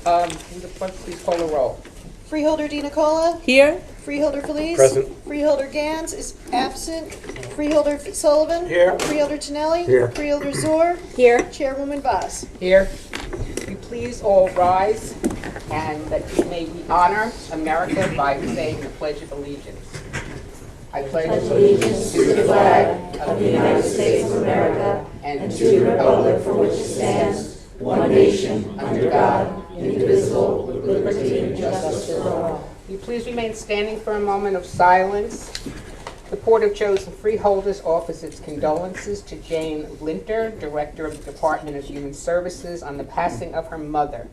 Will the clerk please call the roll? Freeholder Di Nicola. Here. Freeholder Felice. Present. Freeholder Gans is absent. Freeholder Sullivan. Here. Freeholder Tonelli. Here. Freeholder Zor. Here. Chairwoman Vaz. Here. Will you please all rise and that may we honor America by saying the Pledge of Allegiance. I pledge allegiance to the flag of the United States of America and to the republic for which it stands, one nation, under God, indivisible, with liberty and justice for all. Will you please remain standing for a moment of silence? The Board of Chosen Freeholders offers its condolences to Jane Linter, Director of the Department of Human Services, on the passing of her mother.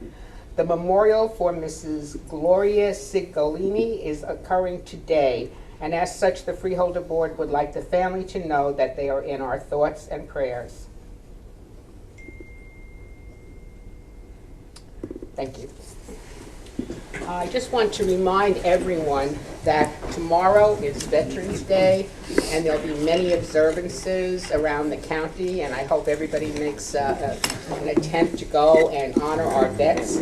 The memorial for Mrs. Gloria Sigolini is occurring today, and as such, the Freeholder Board would like the family to know that they are in our thoughts and prayers. Thank you. I just want to remind everyone that tomorrow is Veterans Day, and there'll be many observances around the county, and I hope everybody makes an attempt to go and honor our vets.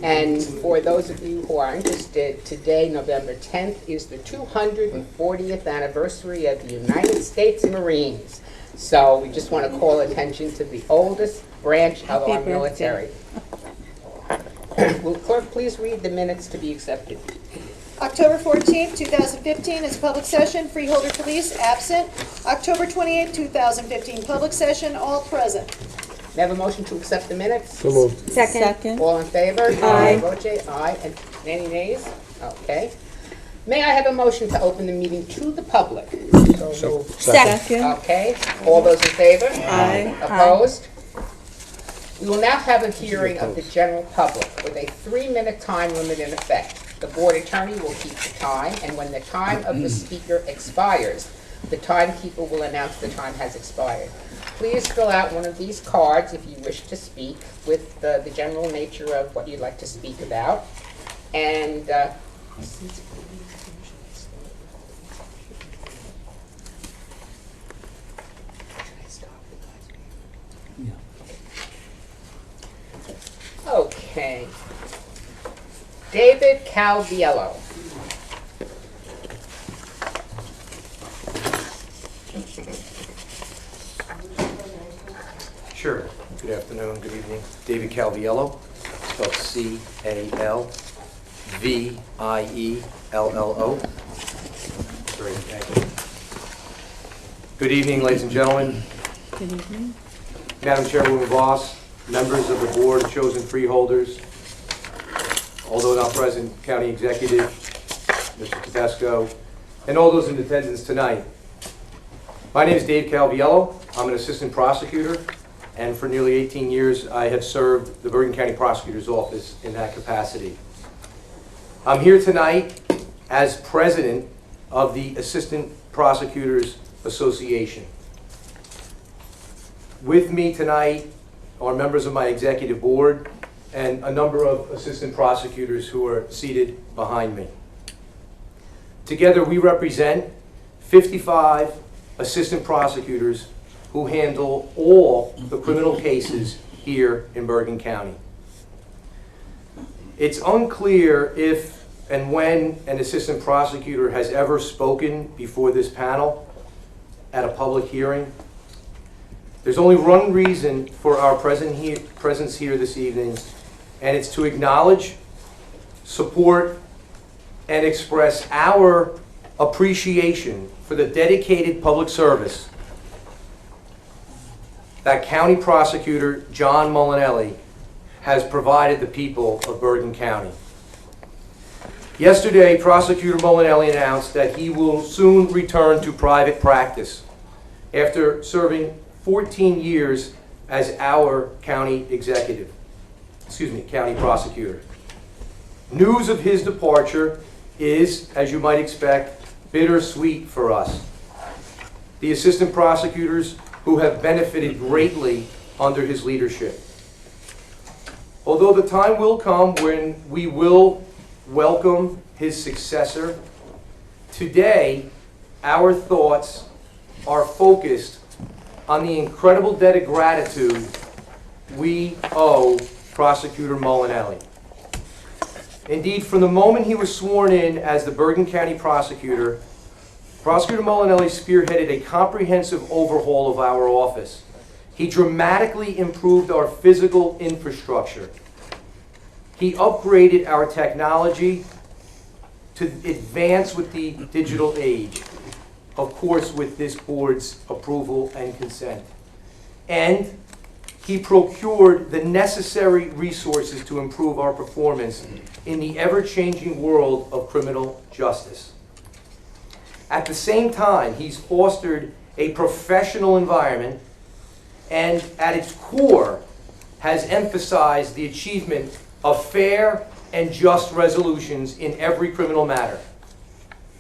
And for those of you who are interested, today, November 10th, is the 240th anniversary of the United States Marines. So we just want to call attention to the oldest branch of our military. Will clerk please read the minutes to be accepted? October 14th, 2015 is public session. Freeholder Felice absent. October 28th, 2015 public session. All present. May I have a motion to accept the minutes? So moved. Second. All in favor? Aye. Voce, aye. And any nays? Okay. May I have a motion to open the meeting to the public? So moved. Second. Okay. All those in favor? Aye. Opposed? We will now have a hearing of the general public with a 3-minute time limit in effect. The board attorney will keep the time, and when the time of the speaker expires, the timekeeper will announce the time has expired. Please fill out one of these cards if you wish to speak with the general nature of what you'd like to speak about. And okay. David Calviello. Sure. Good afternoon, good evening. David Calviello, spelled C-A-L-V-I-E-L-L-O. Great, thank you. Good evening, ladies and gentlemen. Good evening. Madam Chairwoman Voss, members of the Board of Chosen Freeholders, although not present, County Executive, Mr. Tedesco, and all those in attendance tonight. My name is Dave Calviello. I'm an assistant prosecutor, and for nearly 18 years I have served the Bergen County Prosecutor's Office in that capacity. I'm here tonight as president of the Assistant Prosecutors Association. With me tonight are members of my executive board and a number of assistant prosecutors who are seated behind me. Together we represent 55 assistant prosecutors who handle all the criminal cases here in Bergen County. It's unclear if and when an assistant prosecutor has ever spoken before this panel at a public hearing. There's only one reason for our presence here this evening, and it's to acknowledge, support, and express our appreciation for the dedicated public service that County Prosecutor John Molinelli has provided the people of Bergen County. Yesterday, Prosecutor Molinelli announced that he will soon return to private practice after serving 14 years as our county county prosecutor. News of his departure is, as you might expect, bittersweet for us, the assistant prosecutors who have benefited greatly under his leadership. Although the time will come when we will welcome his successor, today our thoughts are focused on the incredible debt of gratitude we owe Prosecutor Molinelli. Indeed, from the moment he was sworn in as the Bergen County prosecutor, Prosecutor Molinelli spearheaded a comprehensive overhaul of our office. He dramatically improved our physical infrastructure. He upgraded our technology to advance with the digital age, of course with this board's approval and consent. And he procured the necessary resources to improve our performance in the ever-changing world of criminal justice. At the same time, he's fostered a professional environment and at its core has emphasized the achievement of fair and just resolutions in every criminal matter.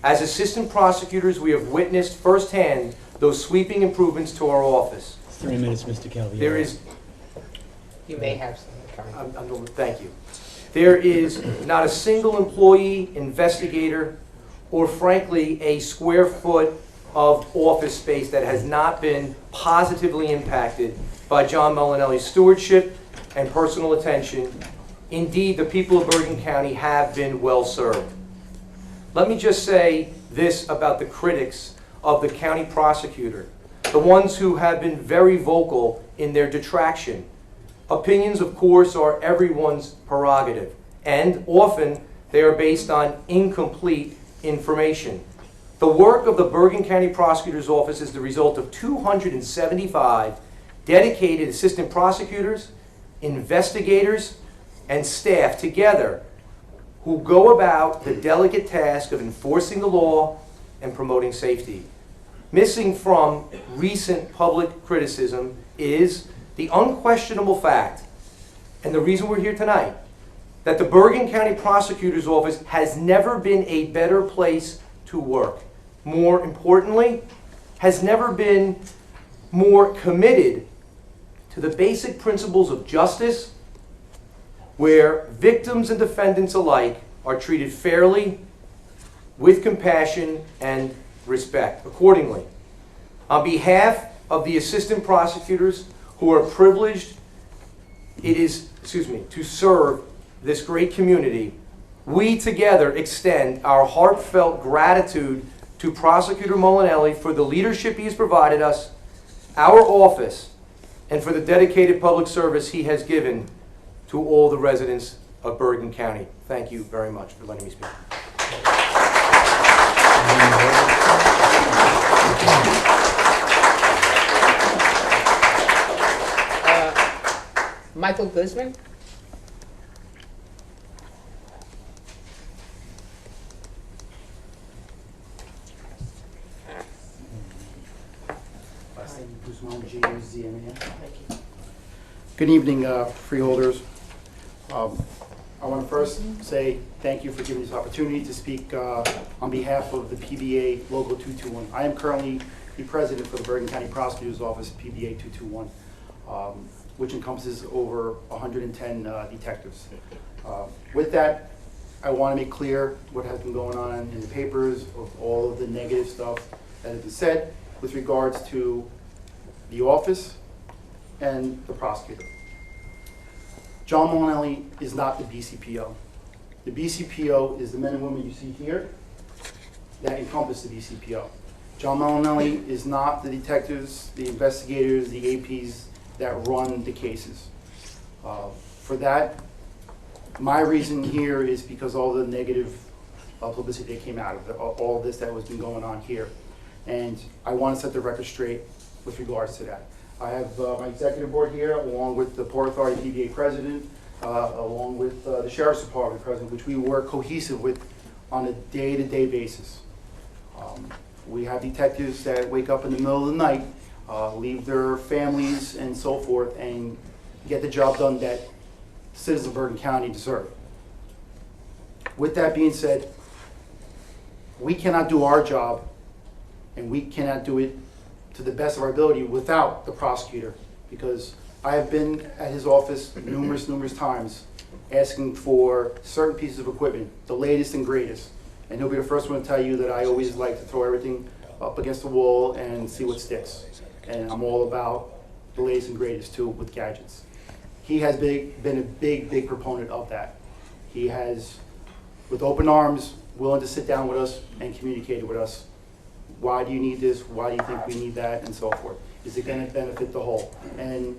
As assistant prosecutors, we have witnessed firsthand those sweeping improvements to our office. 3 minutes, Mr. Calvi. There is, You may have some coming. thank you. There is not a single employee, investigator, or frankly, a square foot of office space that has not been positively impacted by John Molinelli's stewardship and personal attention. Indeed, the people of Bergen County have been well served. Let me just say this about the critics of the county prosecutor, the ones who have been very vocal in their detraction. Opinions, of course, are everyone's prerogative, and often they are based on incomplete information. The work of the Bergen County Prosecutor's Office is the result of 275 dedicated assistant prosecutors, investigators, and staff together who go about the delicate task of enforcing the law and promoting safety. Missing from recent public criticism is the unquestionable fact, and the reason we're here tonight, that the Bergen County Prosecutor's Office has never been a better place to work. More importantly, has never been more committed to the basic principles of justice, where victims and defendants alike are treated fairly, with compassion and respect accordingly. On behalf of the assistant prosecutors who are privileged to serve this great community, we together extend our heartfelt gratitude to Prosecutor Molinelli for the leadership he has provided us, our office, and for the dedicated public service he has given to all the residents of Bergen County. Thank you very much for letting me speak. Michael Guzman? Good evening, freeholders. I want to first say thank you for giving me this opportunity to speak on behalf of the PBA Local 221. I am currently the president for the Bergen County Prosecutor's Office, PBA 221, which encompasses over 110 detectives. With that, I want to make clear what has been going on in the papers of all of the negative stuff that has been said with regards to the office and the prosecutor. John Molinelli is not the BCPO. The BCPO is the men and women you see here that encompass the BCPO. John Molinelli is not the detectives, the investigators, the APs that run the cases. For that, my reason here is because all the negative publicity that came out of it, all this that has been going on here. And I want to set the record straight with regards to that. I have my executive board here, along with the Port Authority PBA president, along with the Sheriff's Department president, which we work cohesive with on a day-to-day basis. We have detectives that wake up in the middle of the night, leave their families and so forth, and get the job done that citizens of Bergen County deserve. With that being said, we cannot do our job, and we cannot do it to the best of our ability without the prosecutor, because I have been at his office numerous times asking for certain pieces of equipment, the latest and greatest. And he'll be the first one to tell you that I always like to throw everything up against the wall and see what sticks. And I'm all about the latest and greatest too with gadgets. He has been a big proponent of that. He has with open arms, willing to sit down with us and communicate with us. Why do you need this? Why do you think we need that? And so forth. Is it going to benefit the whole? And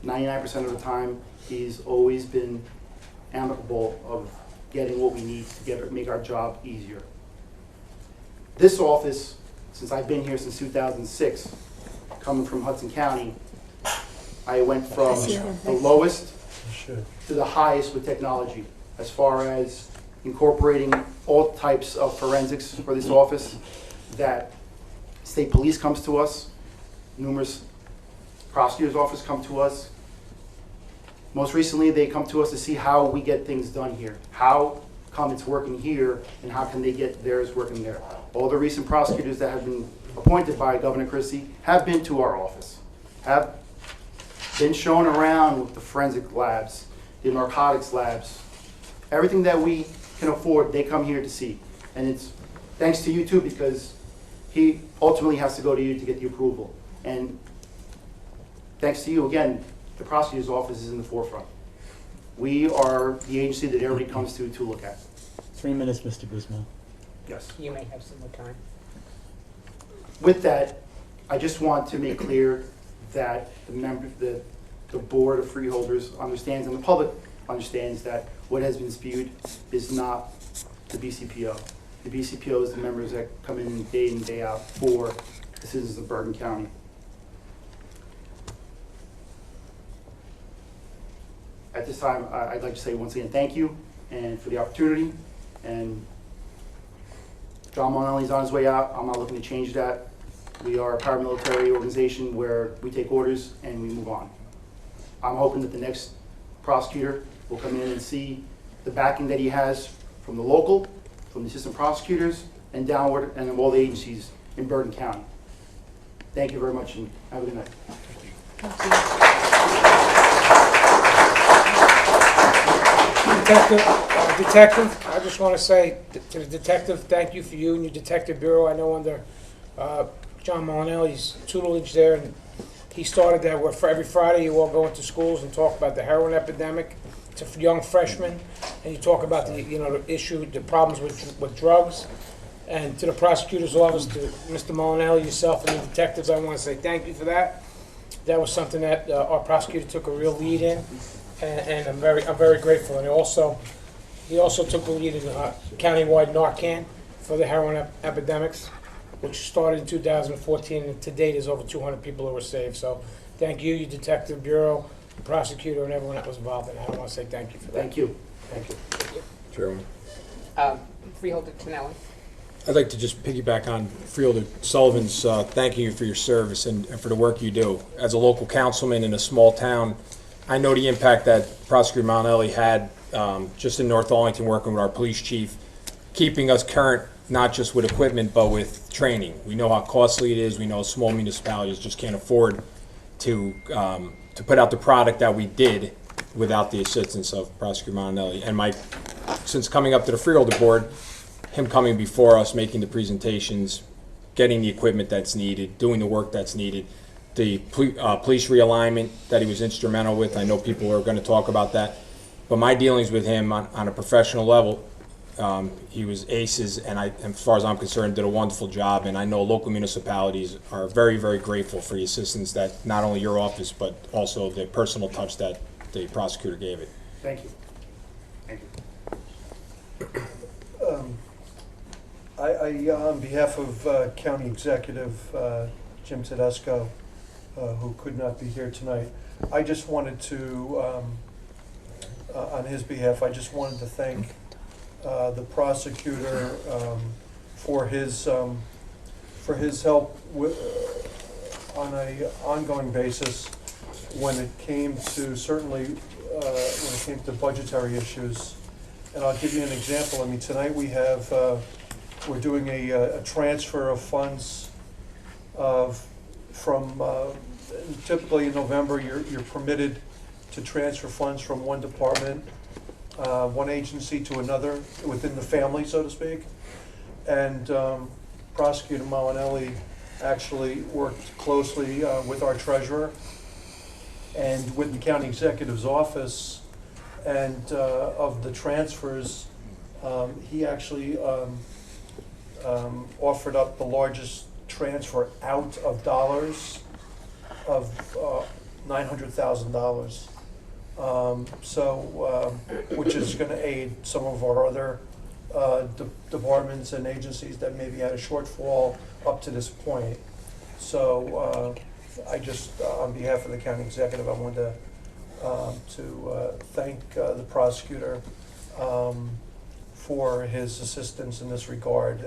99% of the time, he's always been amicable of getting what we need to make our job easier. This office, since I've been here since 2006, coming from Hudson County, I went from the lowest to the highest with technology, as far as incorporating all types of forensics for this office, that state police comes to us, numerous prosecutor's office come to us. Most recently, they come to us to see how we get things done here. How come it's working here, and how can they get theirs working there? All the recent prosecutors that have been appointed by Governor Christie have been to our office, have been shown around with the forensic labs, the narcotics labs, everything that we can afford, they come here to see. And it's thanks to you too, because he ultimately has to go to you to get the approval. And thanks to you, again, the prosecutor's office is in the forefront. We are the agency that everybody comes to look at. 3 minutes, Mr. Guzman. Yes. You may have some more time. With that, I just want to make clear that the board of freeholders understands, and the public understands, that what has been spewed is not the BCPO. The BCPO is the members that come in and day out for the citizens of Bergen County. At this time, I'd like to say once again thank you and for the opportunity. And John Monelli's on his way out. I'm not looking to change that. We are a paramilitary organization where we take orders and we move on. I'm hoping that the next prosecutor will come in and see the backing that he has from the local, from the assistant prosecutors, and downward, and of all the agencies in Bergen County. Thank you very much, and have a good night. Detective, I just want to say to the detective, thank you for you and your detective bureau. I know under John Molinelli's tutelage there, and he started that where for every Friday you all go into schools and talk about the heroin epidemic to young freshmen, and you talk about the issue, the problems with drugs. And to the prosecutor's office, to Mr. Molinelli, yourself, and the detectives, I want to say thank you for that. That was something that our prosecutor took a real lead in, and I'm very grateful. And he also took the lead in countywide Narcan for the heroin epidemics, which started in 2014, and to date is over 200 people who were saved. So thank you, your detective bureau, the prosecutor, and everyone that was involved in it. I want to say thank you for that. Thank you. Thank you. Chairman. Freeholder Tonelli. I'd like to just piggyback on Freeholder Sullivan's thanking you for your service and for the work you do. As a local councilman in a small town, I know the impact that Prosecutor Molinelli had just in North Arlington, working with our police chief, keeping us current, not just with equipment, but with training. We know how costly it is. We know small municipalities just can't afford to put out the product that we did without the assistance of Prosecutor Molinelli. And since coming up to the Freeholder Board, him coming before us, making the presentations, getting the equipment that's needed, doing the work that's needed, the police realignment that he was instrumental with. I know people are going to talk about that, but my dealings with him on a professional level, he was aces, and as far as I'm concerned, did a wonderful job. And I know local municipalities are very, very grateful for the assistance that not only your office, but also the personal touch that the prosecutor gave it. Thank you. Thank you. I on behalf of County Executive Jim Tedesco, who could not be here tonight, I just wanted to, on his behalf, I just wanted to thank the prosecutor for his help on an ongoing basis when it came to budgetary issues. And I'll give you an example. I mean, tonight we're doing a transfer of funds from typically in November you're permitted to transfer funds from one department, one agency to another within the family, so to speak. And Prosecutor Molinelli actually worked closely with our treasurer and with the county executive's office, and of the transfers He actually offered up the largest transfer out of dollars of $900,000. Which is going to aid some of our other departments and agencies that maybe had a shortfall up to this point. So I just, on behalf of the county executive, I wanted to thank the prosecutor for his assistance in this regard.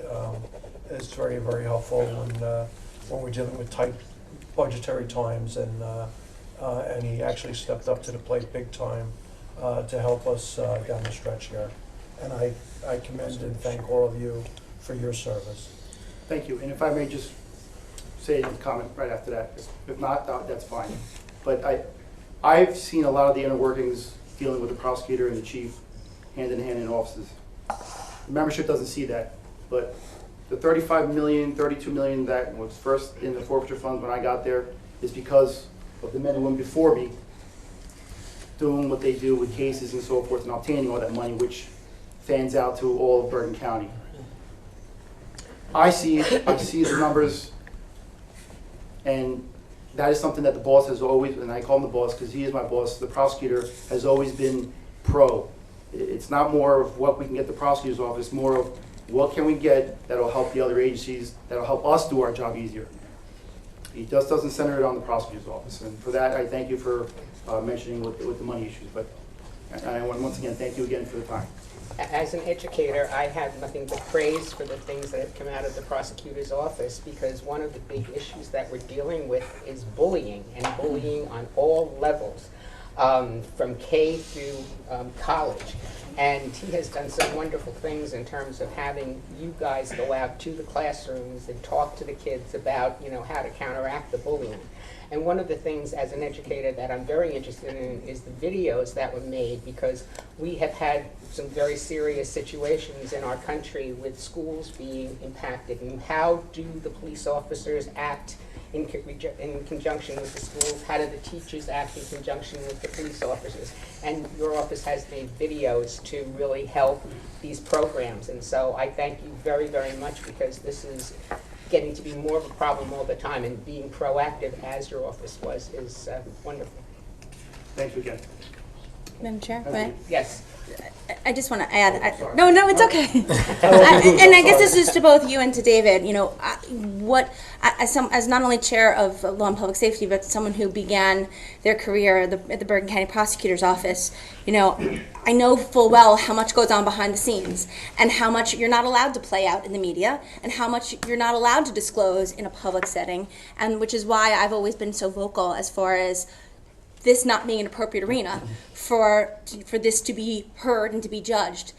It's very, very helpful when we're dealing with tight budgetary times, and he actually stepped up to the plate big time to help us down the stretch here. And I commend and thank all of you for your service. Thank you. And if I may just say a comment right after that. If not, that's fine. But I've seen a lot of the inner workings dealing with the prosecutor and the chief hand in hand in offices. The membership doesn't see that, but the 35 million, 32 million that was first in the forfeiture fund when I got there is because of the men and women before me doing what they do with cases and so forth and obtaining all that money, which fans out to all of Bergen County. I see the numbers, and that is something that the boss has always, and I call him the boss because he is my boss, the prosecutor has always been pro. It's not more of what we can get the prosecutor's office, more of what can we get that'll help the other agencies, that'll help us do our job easier. He just doesn't center it on the prosecutor's office, and for that I thank you for mentioning with the money issues. But I want once again thank you again for the time. As an educator, I have nothing but praise for the things that have come out of the prosecutor's office, because one of the big issues that we're dealing with is bullying, and bullying on all levels, from K through college. And he has done some wonderful things in terms of having you guys go out to the classrooms and talk to the kids about, how to counteract the bullying. And one of the things as an educator that I'm very interested in is the videos that were made, because we have had some very serious situations in our country with schools being impacted. And how do the police officers act in conjunction with the schools? How do the teachers act in conjunction with the police officers? And your office has made videos to really help these programs. And so I thank you very, very much, because this is getting to be more of a problem all the time, and being proactive as your office was is wonderful. Thank you again. Madam Chair, Thank may you. Yes. I just want to add, no, it's okay. And I guess this is to both you and to David. As not only chair of Law and Public Safety, but someone who began their career at the Bergen County Prosecutor's Office, I know full well how much goes on behind the scenes, and how much you're not allowed to play out in the media, and how much you're not allowed to disclose in a public setting, and which is why I've always been so vocal as far as this not being an appropriate arena for this to be heard and to be judged.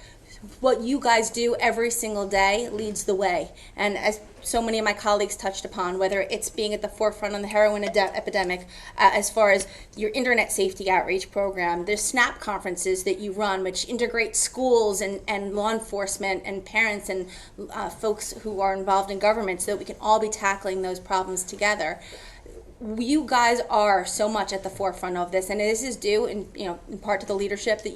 What you guys do every single day leads the way. And as so many of my colleagues touched upon, whether it's being at the forefront on the heroin epidemic, as far as your internet safety outreach program, there's SNAP conferences that you run, which integrate schools and law enforcement and parents and folks who are involved in government, so that we can all be tackling those problems together. You guys are so much at the forefront of this, and this is due in part to the leadership that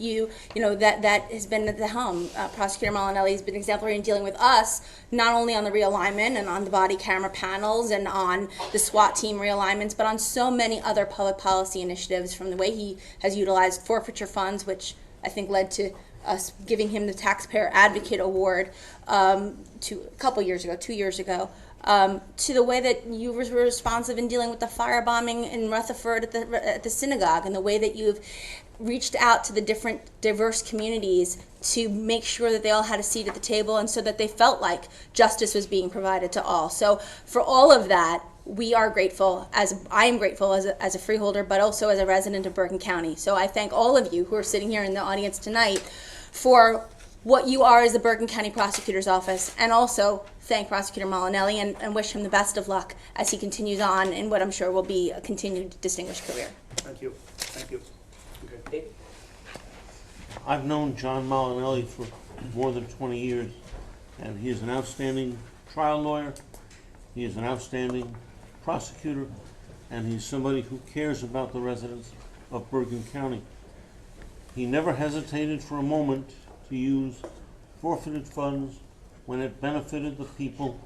that has been at the helm. Prosecutor Molinelli has been exemplary in dealing with us, not only on the realignment and on the body camera panels and on the SWAT team realignments, but on so many other public policy initiatives, from the way he has utilized forfeiture funds, which I think led to us giving him the Taxpayer Advocate Award to a couple years ago, 2 years ago. To the way that you were responsive in dealing with the firebombing in Rutherford at the synagogue, and the way that you've reached out to the different diverse communities to make sure that they all had a seat at the table, and so that they felt like justice was being provided to all. So for all of that, we are grateful, I am grateful as a freeholder, but also as a resident of Bergen County. So I thank all of you who are sitting here in the audience tonight for what you are as the Bergen County Prosecutor's Office, and also thank Prosecutor Molinelli and wish him the best of luck as he continues on in what I'm sure will be a continued distinguished career. Thank you. Thank you. Okay. David? I've known John Molinelli for more than 20 years, and he is an outstanding trial lawyer, he is an outstanding prosecutor, and he's somebody who cares about the residents of Bergen County. He never hesitated for a moment to use forfeited funds when it benefited the people,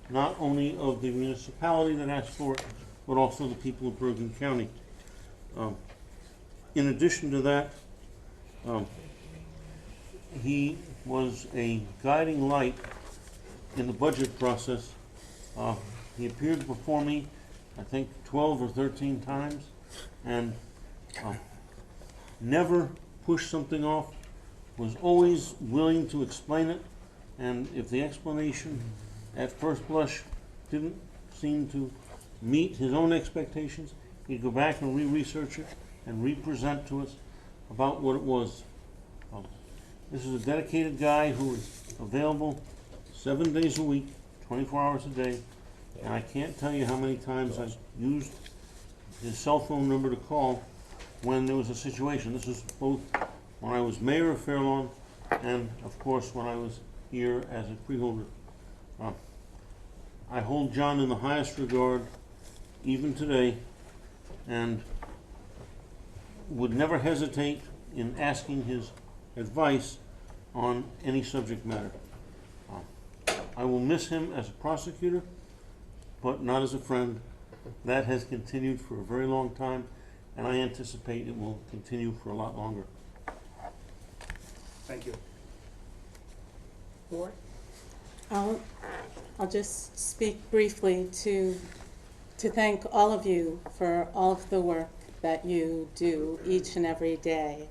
not only of the municipality that asked for it, but also the people of Bergen County. In addition to that, he was a guiding light in the budget process. He appeared before me, I think, 12 or 13 times, and never pushed something off, was always willing to explain it, and if the explanation at first blush didn't seem to meet his own expectations, he'd go back and re-research it and re-present to us about what it was. This is a dedicated guy who is available 7 days a week, 24 hours a day, and I can't tell you how many times I've used his cell phone number to call when there was a situation. This was both when I was mayor of Fairlawn and, of course, when I was here as a freeholder. I hold John in the highest regard, even today, and would never hesitate in asking his advice on any subject matter. I will miss him as a prosecutor, but not as a friend. That has continued for a very long time, and I anticipate it will continue for a lot longer. Thank you. Ward? I'll just speak briefly to thank all of you for all of the work that you do each and every day.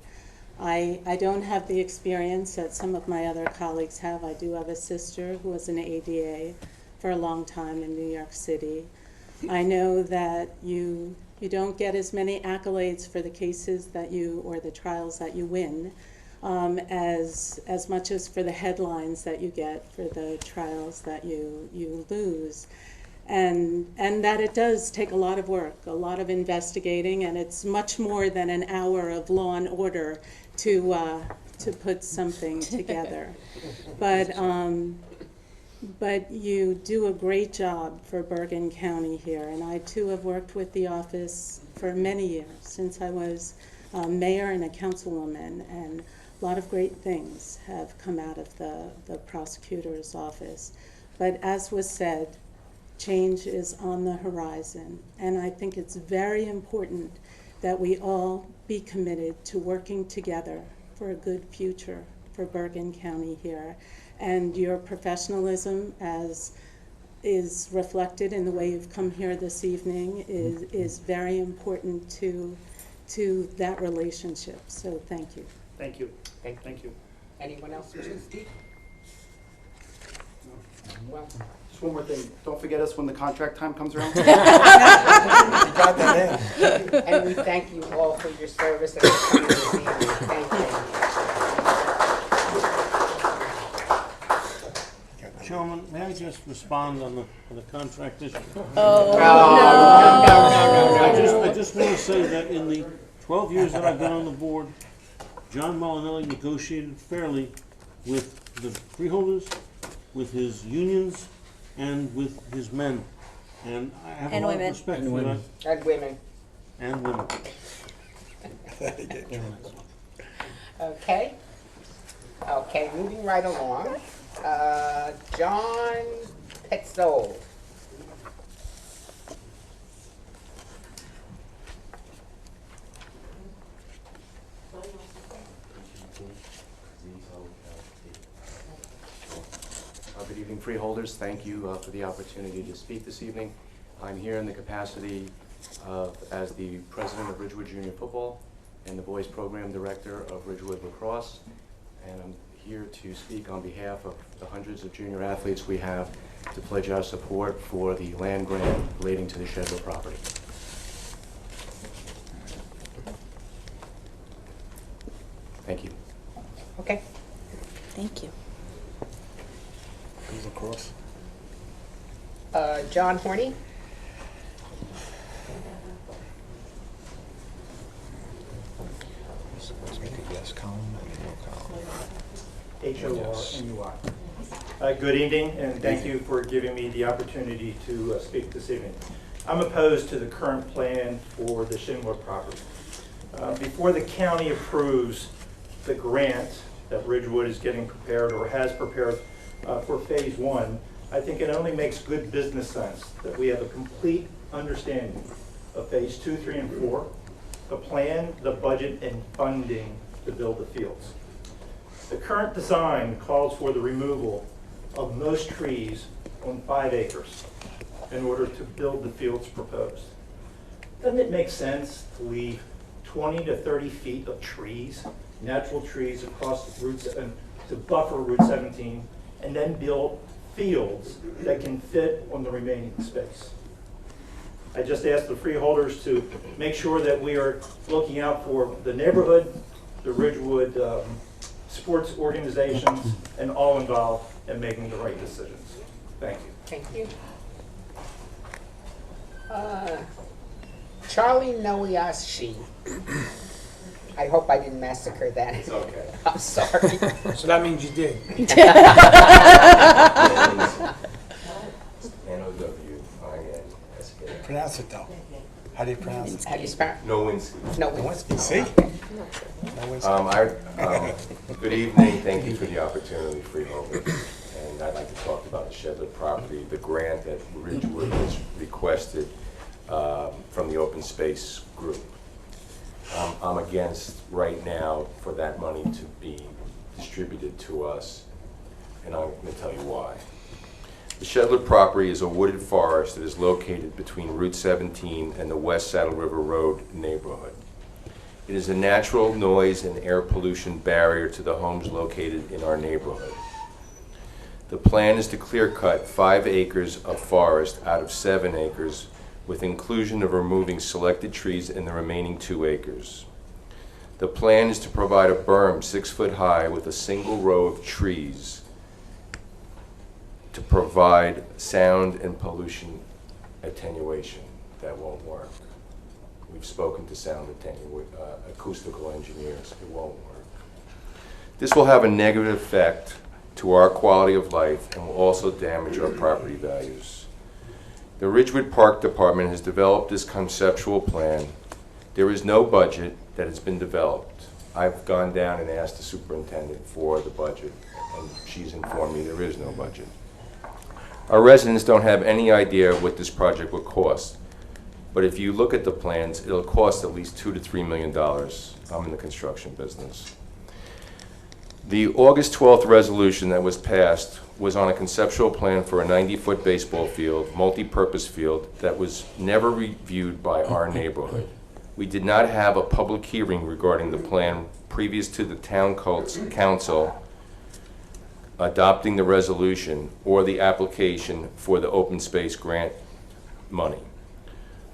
I don't have the experience that some of my other colleagues have. I do have a sister who was an ADA for a long time in New York City. I know that you don't get as many accolades for the cases that you, or the trials that you win, as much as for the headlines that you get for the trials that you lose. And that it does take a lot of work, a lot of investigating, and it's much more than an hour of Law and Order to put something together. But you do a great job for Bergen County here, and I too have worked with the office for many years, since I was mayor and a councilwoman, and a lot of great things have come out of the prosecutor's office. But as was said, change is on the horizon, and I think it's very important that we all be committed to working together for a good future for Bergen County here. And your professionalism, as is reflected in the way you've come here this evening, is very important to that relationship. So thank you. Thank you. Thank you. Anyone else wish to speak? Well, Just one more thing. Don't forget us when the contract time comes around. Got that in. and we thank you all for your service and for coming this evening. Thank you. Chairman, may I just respond on the contract issue? No. I just want to say that in the 12 years that I've been on the board, John Molinelli negotiated fairly with the freeholders, with his unions, and with his men. And I have a lot of respect for that. And women. And women. Okay. Okay, moving right along. John Petzold. Good evening, freeholders. Thank you for the opportunity to speak this evening. I'm here in the capacity as the president of Ridgewood Junior Football and the boys program director of Ridgewood Lacrosse, and I'm here to speak on behalf of the hundreds of junior athletes we have to pledge our support for the land grant relating to the Shedler property. Thank you. Okay. Thank you. Across. John Horney. Let's make a yes column and a no column. H-O-R-N-U-I. Good evening, and thank you for giving me the opportunity to speak this evening. I'm opposed to the current plan for the Schindler property. Before the county approves the grant that Ridgewood is getting prepared or has prepared for Phase 1, I think it only makes good business sense that we have a complete understanding of Phase 2, 3, and 4, the plan, the budget, and funding to build the fields. The current design calls for the removal of most trees on 5 acres in order to build the fields proposed. Doesn't it make sense to leave 20 to 30 feet of trees, natural trees across the routes to buffer Route 17, and then build fields that can fit on the remaining space? I just asked the freeholders to make sure that we are looking out for the neighborhood, the Ridgewood sports organizations, and all involved in making the right decisions. Thank you. Thank you. Charlie Noyashi. I hope I didn't massacre that. It's okay. I'm sorry. So that means you did. N-O-W-I-N-S-K. Pronounce it though. How do you pronounce it? How do you spell? Nowinski. No. See? Good evening, thank you for the opportunity, freeholders. And I'd like to talk about the Shedler property, the grant that Ridgewood has requested from the open space group. I'm against right now for that money to be distributed to us, and I'm going to tell you why. The Shedler property is a wooded forest that is located between Route 17 and the West Saddle River Road neighborhood. It is a natural noise and air pollution barrier to the homes located in our neighborhood. The plan is to clear cut 5 acres of forest out of 7 acres with inclusion of removing selected trees in the remaining 2 acres. The plan is to provide a berm 6 foot high with a single row of trees to provide sound and pollution attenuation. That won't work. We've spoken to acoustical engineers. It won't work. This will have a negative effect to our quality of life and will also damage our property values. The Ridgewood Park Department has developed this conceptual plan. There is no budget that has been developed. I've gone down and asked the superintendent for the budget, and she's informed me there is no budget. Our residents don't have any idea what this project will cost, but if you look at the plans, it'll cost at least $2 to $3 million. I'm in the construction business. The August 12th resolution that was passed was on a conceptual plan for a 90-foot baseball field, multi-purpose field, that was never reviewed by our neighborhood. We did not have a public hearing regarding the plan previous to the town council adopting the resolution or the application for the open space grant money.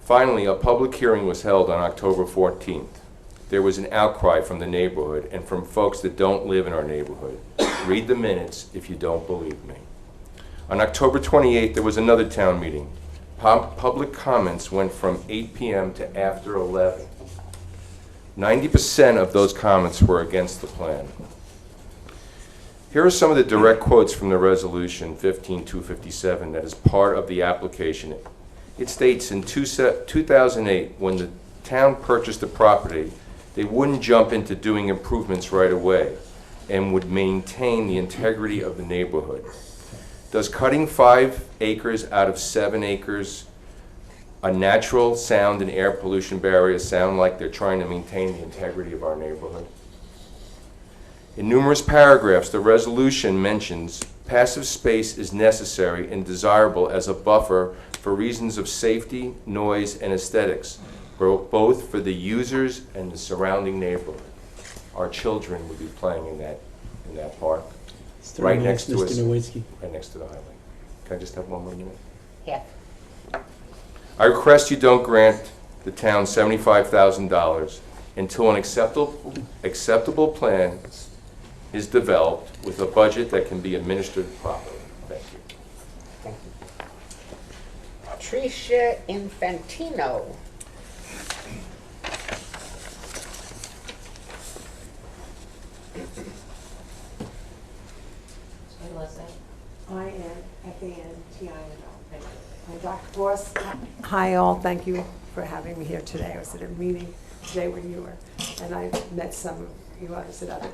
Finally, a public hearing was held on October 14th. There was an outcry from the neighborhood and from folks that don't live in our neighborhood. Read the minutes if you don't believe me. On October 28th, there was another town meeting. Public comments went from 8 p.m. to after 11. 90% of those comments were against the plan. Here are some of the direct quotes from the resolution 15257 that is part of the application. It states in 2008, when the town purchased the property, they wouldn't jump into doing improvements right away and would maintain the integrity of the neighborhood. Does cutting 5 acres out of 7 acres, a natural sound and air pollution barrier, sound like they're trying to maintain the integrity of our neighborhood? In numerous paragraphs, the resolution mentions passive space is necessary and desirable as a buffer for reasons of safety, noise, and aesthetics, both for the users and the surrounding neighborhood. Our children would be playing in that park, right next to us, right next to the highway. Can I just have one more minute? Yeah. I request you don't grant the town $75,000 until an acceptable plan is developed with a budget that can be administered properly. Thank you. Thank you. Tricia Infantino. I-N-F-A-N-T-I-N-O. Dr. Voss, hi all, thank you for having me here today. I was at a meeting today when you were, and I met some of you others at other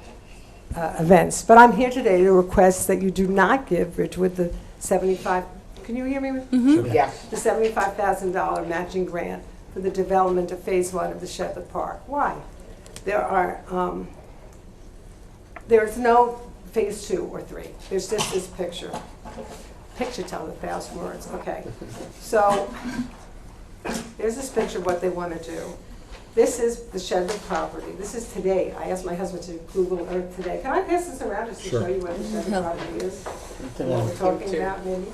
events. But I'm here today to request that you do not give Ridgewood the 75, can you hear me? Yeah. The $75,000 matching grant for the development of Phase 1 of the Shepherd Park. Why? There's no Phase 2 or 3. There's just this picture. Picture telling 1,000 words, okay. So, there's this picture of what they want to do. This is the Shedwood property. This is today. I asked my husband to Google Earth today. Can I pass this around just to show you what the Shedwood property is? What we're talking about, maybe?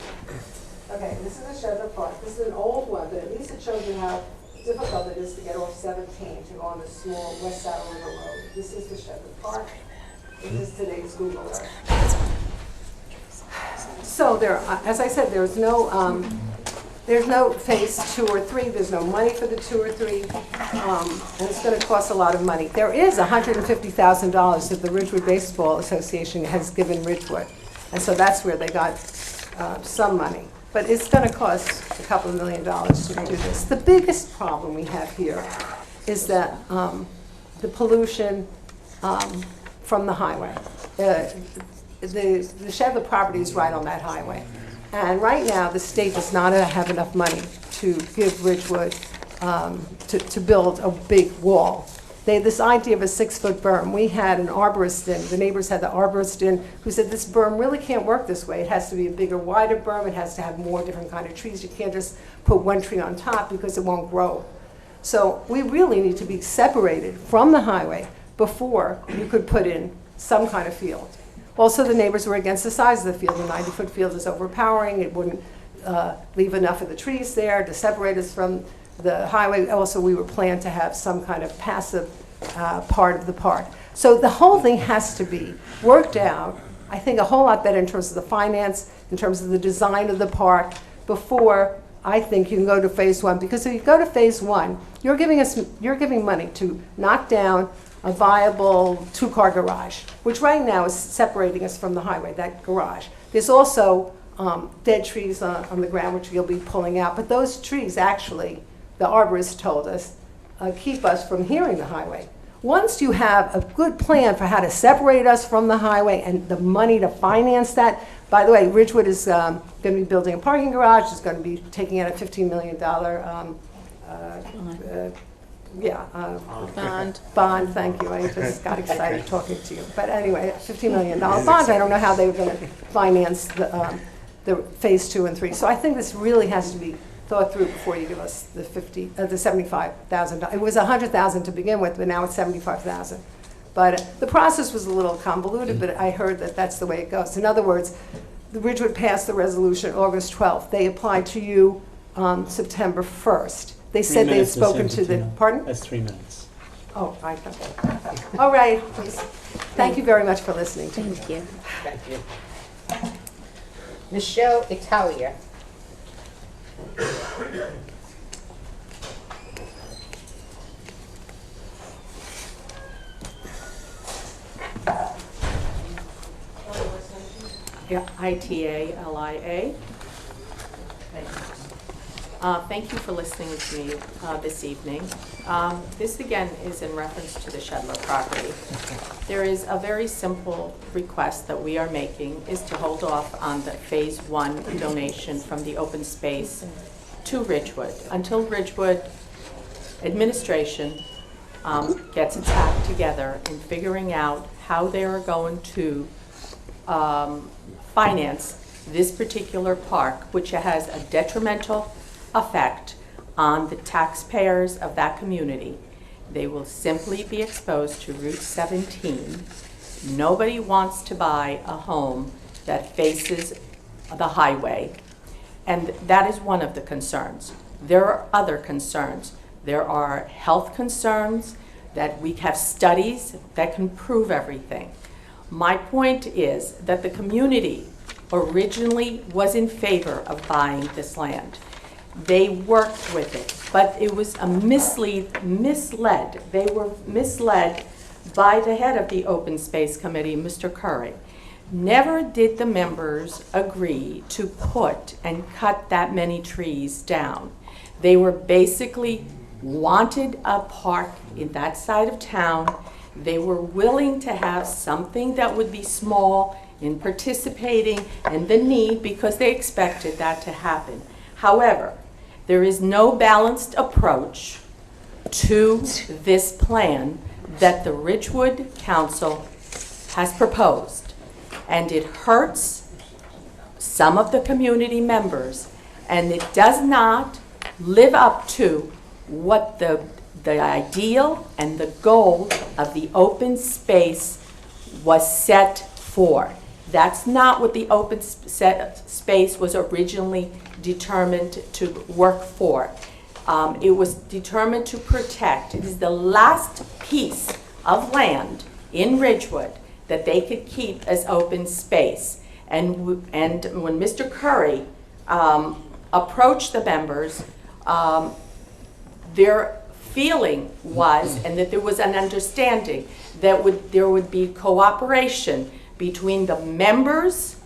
Okay, this is the Shedwood Park. This is an old one, but at least it shows you how difficult it is to get off 17 to go on the small West Saddle River Road. This is the Shedwood Park. This is today's Google Earth. So there, as I said, there's no Phase 2 or 3. There's no money for the 2 or 3, and it's going to cost a lot of money. There is $150,000 that the Ridgewood Baseball Association has given Ridgewood, and so that's where they got some money. But it's going to cost a couple of $1 million to do this. The biggest problem we have here is that the pollution from the highway. The Shedwood property is right on that highway. And right now, the state does not have enough money to give Ridgewood, to build a big wall. They had this idea of a 6-foot berm. We had an arborist in, the neighbors had the arborist in, who said this berm really can't work this way. It has to be a bigger, wider berm. It has to have more different kind of trees. You can't just put one tree on top because it won't grow. So we really need to be separated from the highway before you could put in some kind of field. Also, the neighbors were against the size of the field. The 90-foot field is overpowering. It wouldn't leave enough of the trees there to separate us from the highway. Also, we were planned to have some kind of passive part of the park. So the whole thing has to be worked out, I think, a whole lot better in terms of the finance, in terms of the design of the park, before I think you can go to Phase 1. Because if you go to Phase 1, you're giving money to knock down a viable 2-car garage, which right now is separating us from the highway, that garage. There's also dead trees on the ground, which you'll be pulling out. But those trees, actually, the arborist told us, keep us from hearing the highway. Once you have a good plan for how to separate us from the highway and the money to finance that, by the way, Ridgewood is going to be building a parking garage, is going to be taking out a $15 million bond, thank you. I just got excited talking to you. But anyway, $15 million bond. I don't know how they were going to finance the Phase 2 and 3. So I think this really has to be thought through before you give us the $75,000. It was $100,000 to begin with, but now it's $75,000. But the process was a little convoluted, but I heard that that's the way it goes. In other words, the Ridgewood passed the resolution August 12th. They applied to you on September 1st. They said they had spoken to the, pardon? That's 3 minutes. Oh, I got that. All right, please. Thank you very much for listening to me. Thank you. Thank you. Michelle Italia. Yeah, Italia. Thank you for listening to me this evening. This again is in reference to the Shedler property. There is a very simple request that we are making, is to hold off on the Phase 1 donation from the open space to Ridgewood until Ridgewood administration gets its act together in figuring out how they are going to finance this particular park, which has a detrimental effect on the taxpayers of that community. They will simply be exposed to Route 17. Nobody wants to buy a home that faces the highway, and that is one of the concerns. There are other concerns. There are health concerns that we have studies that can prove everything. My point is that the community originally was in favor of buying this land. They worked with it, but it was a misled. They were misled by the head of the Open Space Committee, Mr. Curry. Never did the members agree to put and cut that many trees down. They were basically wanted a park in that side of town They were willing to have something that would be small in participating and the need because they expected that to happen. However, there is no balanced approach to this plan that the Ridgewood Council has proposed, and it hurts some of the community members, and it does not live up to what the ideal and the goal of the open space was set for. That's not what the open space was originally determined to work for. It was determined to protect. It is the last piece of land in Ridgewood that they could keep as open space. And when Mr. Curry approached the members, their feeling was, and that there was an understanding that there would be cooperation between the members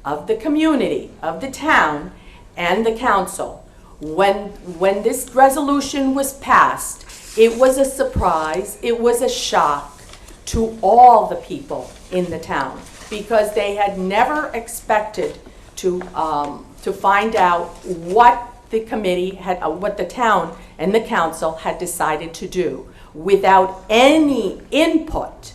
of the community, of the town, and the council. When this resolution was passed, it was a surprise, it was a shock to all the people in the town, because they had never expected to find out what the committee had, what the town and the council had decided to do without any input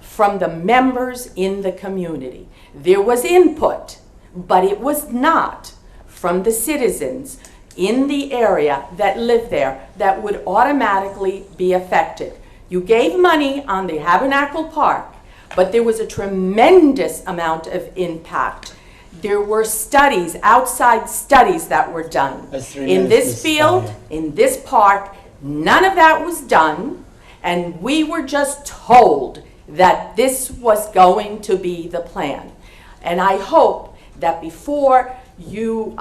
from the members in the community. There was input, but it was not from the citizens in the area that lived there that would automatically be affected. You gave money on the Tabernacle Park, but there was a tremendous amount of impact. There were studies, outside studies that were done. In this field, in this park, none of that was done, and we were just told that this was going to be the plan. And I hope that before you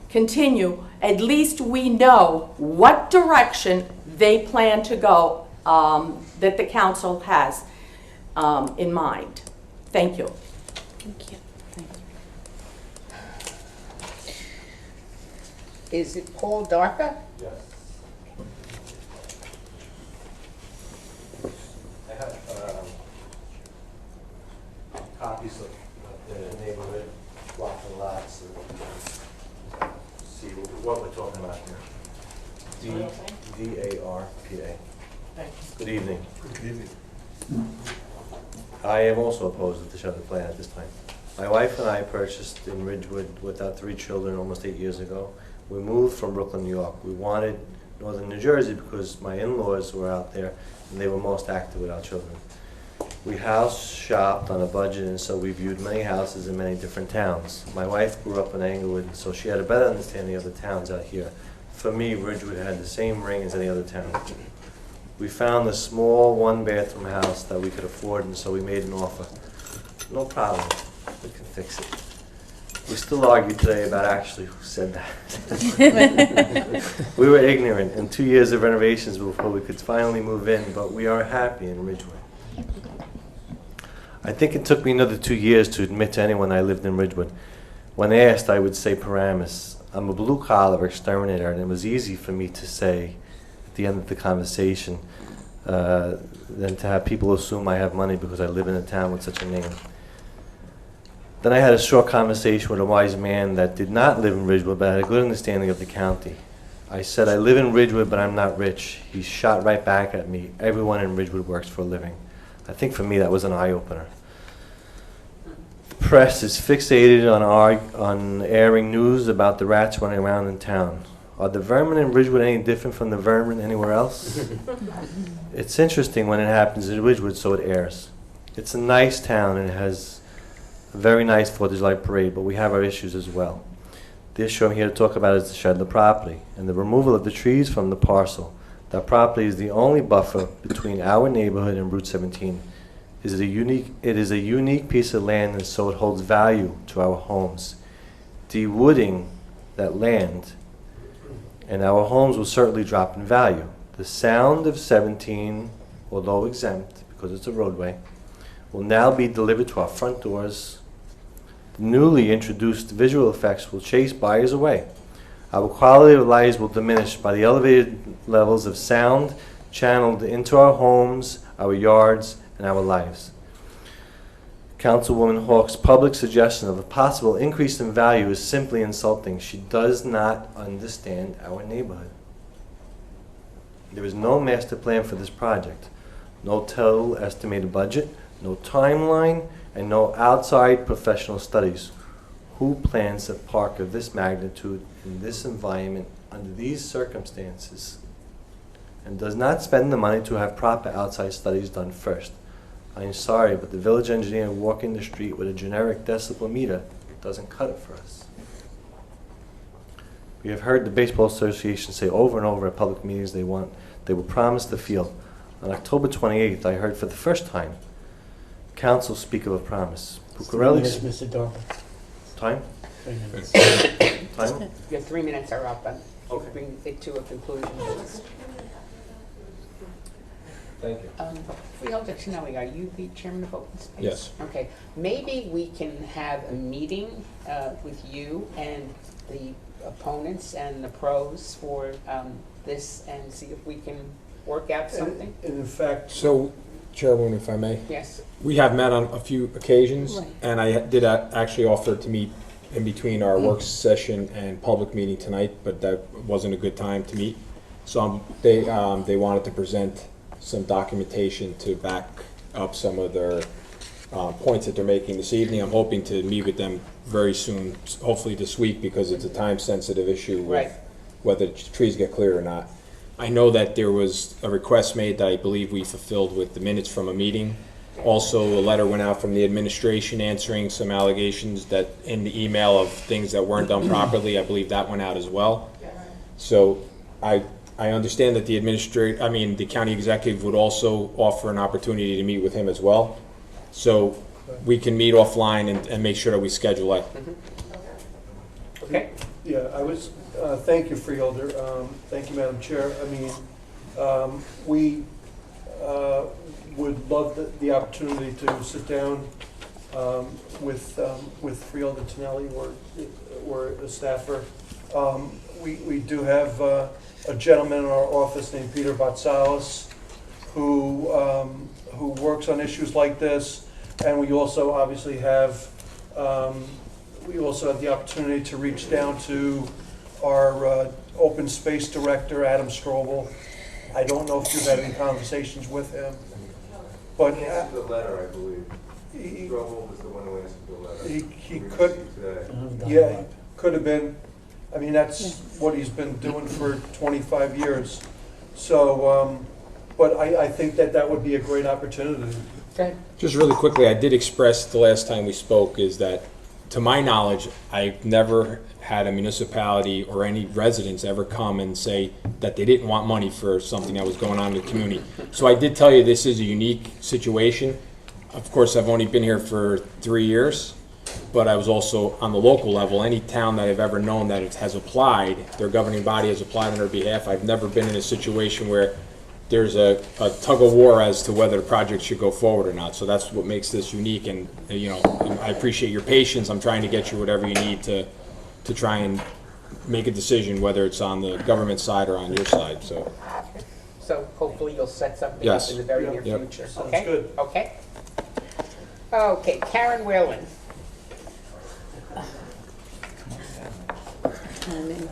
continue, at least we know what direction they plan to go, that the council has in mind. Thank you. Thank you. Is it Paul Darka? Yes. I have copies of the neighborhood, block and lots, and see what we're talking about here. D-A-R-P-A. Good evening. Good evening. I am also opposed to the shutter plan at this time. My wife and I purchased in Ridgewood with our 3 children almost 8 years ago. We moved from Brooklyn, New York. We wanted northern New Jersey because my in-laws were out there and they were most active with our children. We house shopped on a budget, and so we viewed many houses in many different towns. My wife grew up in Englewood, so she had a better understanding of the towns out here. For me, Ridgewood had the same ring as any other town. We found a small 1-bathroom house that we could afford, and so we made an offer. No problem, we can fix it. We still argue today about actually who said that. We were ignorant, and 2 years of renovations before we could finally move in, but we are happy in Ridgewood. I think it took me another 2 years to admit to anyone I lived in Ridgewood. When asked, I would say Paramus. I'm a blue-collar exterminator, and it was easy for me to say at the end of the conversation than to have people assume I have money because I live in a town with such a name. Then I had a short conversation with a wise man that did not live in Ridgewood, but had a good understanding of the county. I said, I live in Ridgewood, but I'm not rich. He shot right back at me. Everyone in Ridgewood works for a living. I think for me that was an eye-opener. The press is fixated on airing news about the rats running around in town. Are the vermin in Ridgewood any different from the vermin anywhere else? It's interesting when it happens in Ridgewood, so it airs. It's a nice town and it has a very nice 4th of July parade, but we have our issues as well. The issue I'm here to talk about is the Shedler property and the removal of the trees from the parcel. That property is the only buffer between our neighborhood and Route 17. It is a unique piece of land, and so it holds value to our homes. Dewooding that land and our homes will certainly drop in value. The sound of 17, although exempt because it's a roadway, will now be delivered to our front doors. The newly introduced visual effects will chase buyers away. Our quality of lives will diminish by the elevated levels of sound channeled into our homes, our yards, and our lives. Councilwoman Hawk's public suggestion of a possible increase in value is simply insulting. She does not understand our neighborhood. There is no master plan for this project, no total estimated budget, no timeline, and no outside professional studies. Who plans a park of this magnitude in this environment under these circumstances and does not spend the money to have proper outside studies done first? I am sorry, but the village engineer walking the street with a generic decibel meter doesn't cut it for us. We have heard the Baseball Association say over and over at public meetings they will promise the field. On October 28th, I heard for the first time council speak of a promise. Mr. Darby. Time? 3 minutes. Time? Your 3 minutes are up, and Okay. bring it to a conclusion. Thank you. Freeholder Tonelli, are you the chairman of Open Space? Yes. Okay, maybe we can have a meeting with you and the opponents and the pros for this and see if we can work out something? And in fact, So, Chairwoman, if I may, Yes. we have met on a few occasions, Right. and I did actually offer to meet in between our work session and public meeting tonight, but that wasn't a good time to meet. So they wanted to present some documentation to back up some of their points that they're making this evening. I'm hoping to meet with them very soon, hopefully this week, because it's a time-sensitive issue with Right. whether the trees get cleared or not. I know that there was a request made that I believe we fulfilled with the minutes from a meeting. Also, a letter went out from the administration answering some allegations that in the email of things that weren't done properly. I believe that went out as well. So I understand that the county executive would also offer an opportunity to meet with him as well. So we can meet offline and make sure that we schedule it. Okay. yeah, thank you, Freeholder. Thank you, Madam Chair. I mean, we would love the opportunity to sit down with Freeholder Tonelli or a staffer. We do have a gentleman in our office named Peter Vatsalis who works on issues like this, and we also obviously have the opportunity to reach down to our open space director, Adam Strobel. I don't know if you've had any conversations with him, but He answered the letter, I believe. he Strobel was the one who answered the letter. he We could, received today. yeah, could have been. I mean, that's what he's been doing for 25 years. So, but I think that would be a great opportunity. Okay. Just really quickly, I did express the last time we spoke is that, to my knowledge, I've never had a municipality or any residents ever come and say that they didn't want money for something that was going on in the community. So I did tell you this is a unique situation. Of course, I've only been here for 3 years, but I was also on the local level. Any town that I've ever known that it has applied, their governing body has applied on their behalf. I've never been in a situation where there's a tug of war as to whether the project should go forward or not. So that's what makes this unique, and I appreciate your patience. I'm trying to get you whatever you need to try and make a decision, whether it's on the government side or on your side. So Hopefully you'll set something Yes. up in the very near Yep. future. Sounds Okay? good. Okay. Okay, Karen Whalen. WHALEN.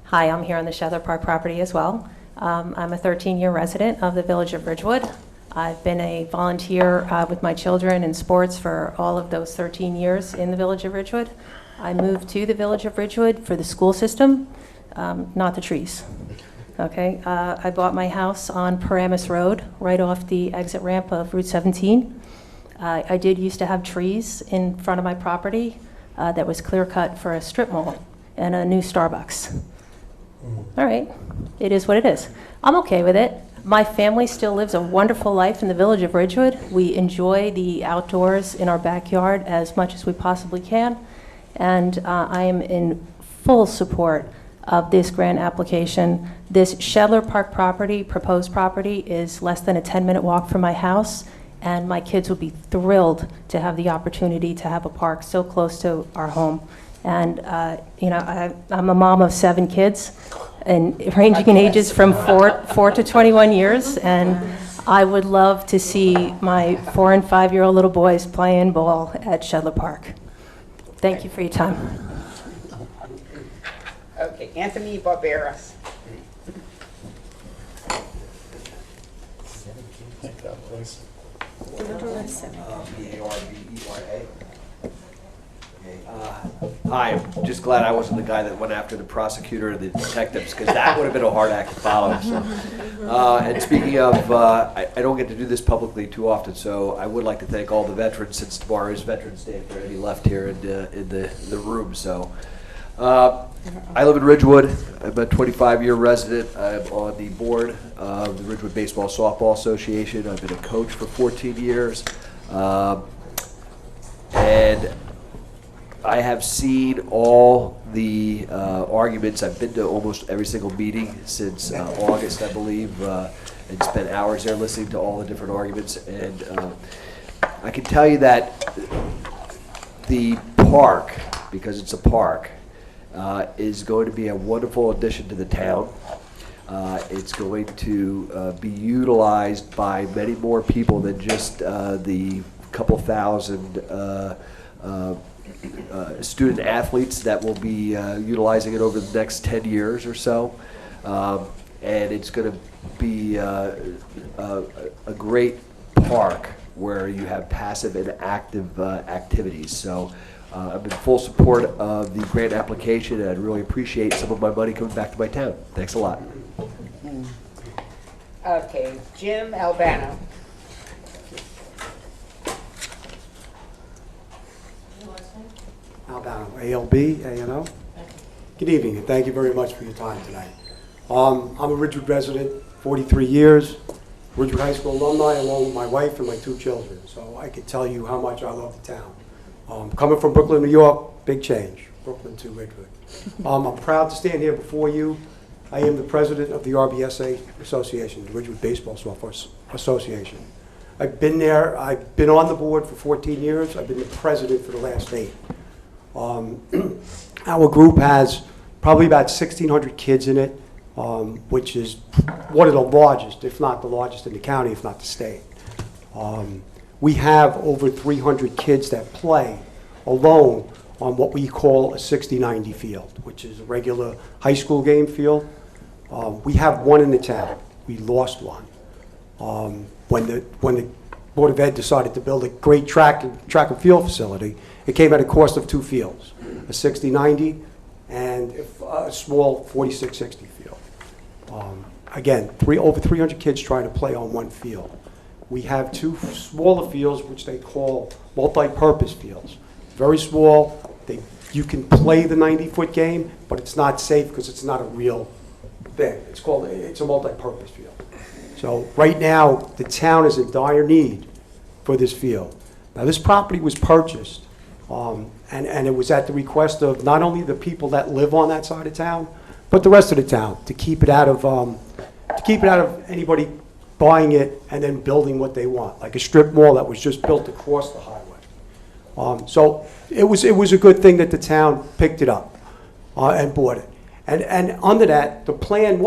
Hi, I'm here on the Shether Park property as well. I'm a 13-year resident of the Village of Ridgewood. I've been a volunteer with my children in sports for all of those 13 years in the Village of Ridgewood. I moved to the Village of Ridgewood for the school system, not the trees. Okay, I bought my house on Paramus Road, right off the exit ramp of Route 17. I did used to have trees in front of my property that was clear cut for a strip mall and a new Starbucks. All right, it is what it is. I'm okay with it. My family still lives a wonderful life in the Village of Ridgewood. We enjoy the outdoors in our backyard as much as we possibly can. And I am in full support of this grant application. This Shedler Park property, proposed property, is less than a 10-minute walk from my house, and my kids would be thrilled to have the opportunity to have a park so close to our home. And, I'm a mom of 7 kids, and ranging in ages from 4 to 21 years. And I would love to see my 4 and 5-year-old little boys playing ball at Shedler Park. Thank you for your time. Okay, Anthony Barberas. Hi, I'm just glad I wasn't the guy that went after the prosecutor and the detectives, because that would have been a hard act to follow. So. And speaking of, I don't get to do this publicly too often, so I would like to thank all the veterans, since tomorrow is Veterans Day, if there are any left here in the room. So, I live in Ridgewood. I'm a 25-year resident. I'm on the board of the Ridgewood Baseball Softball Association. I've been a coach for 14 years. And I have seen all the arguments. I've been to almost every single meeting since August, I believe, and spent hours there listening to all the different arguments. And I can tell you that the park, because it's a park, is going to be a wonderful addition to the town. It's going to be utilized by many more people than just the couple thousand student athletes that will be utilizing it over the next 10 years or so. And it's going to be a great park where you have passive and active activities. So I'm in full support of the grant application, and I'd really appreciate some of my money coming back to my town. Thanks a lot. Okay, Jim Albano. Albano, ALB, ANO. Good evening, and thank you very much for your time tonight. I'm a Ridgewood resident, 43 years, Ridgewood High School alumni, along with my wife and my 2 children. So I can tell you how much I love the town. Coming from Brooklyn, New York, big change, Brooklyn to Ridgewood. I'm proud to stand here before you. I am the president of the RBSA Association, the Ridgewood Baseball Softball Association. I've been there, I've been on the board for 14 years, I've been the president for the last 8. Our group has probably about 1,600 kids in it, which is one of the largest, if not the largest in the county, if not the state. We have over 300 kids that play alone on what we call a 60-90 field, which is a regular high school game field. We have one in the town. We lost one. When the Board of Ed decided to build a great track and field facility, it came at a cost of 2 fields, a 60-90 and a small 46-60 field. Again, over 300 kids trying to play on one field. We have 2 smaller fields, which they call multi-purpose fields. Very small. You can play the 90-foot game, but it's not safe because it's not a real thing. It's a multi-purpose field. So right now, the town is in dire need for this field. Now, this property was purchased, and it was at the request of not only the people that live on that side of town, but the rest of the town, to keep it out of anybody buying it and then building what they want, like a strip mall that was just built across the highway. So it was a good thing that the town picked it up and bought it. And under that, the plan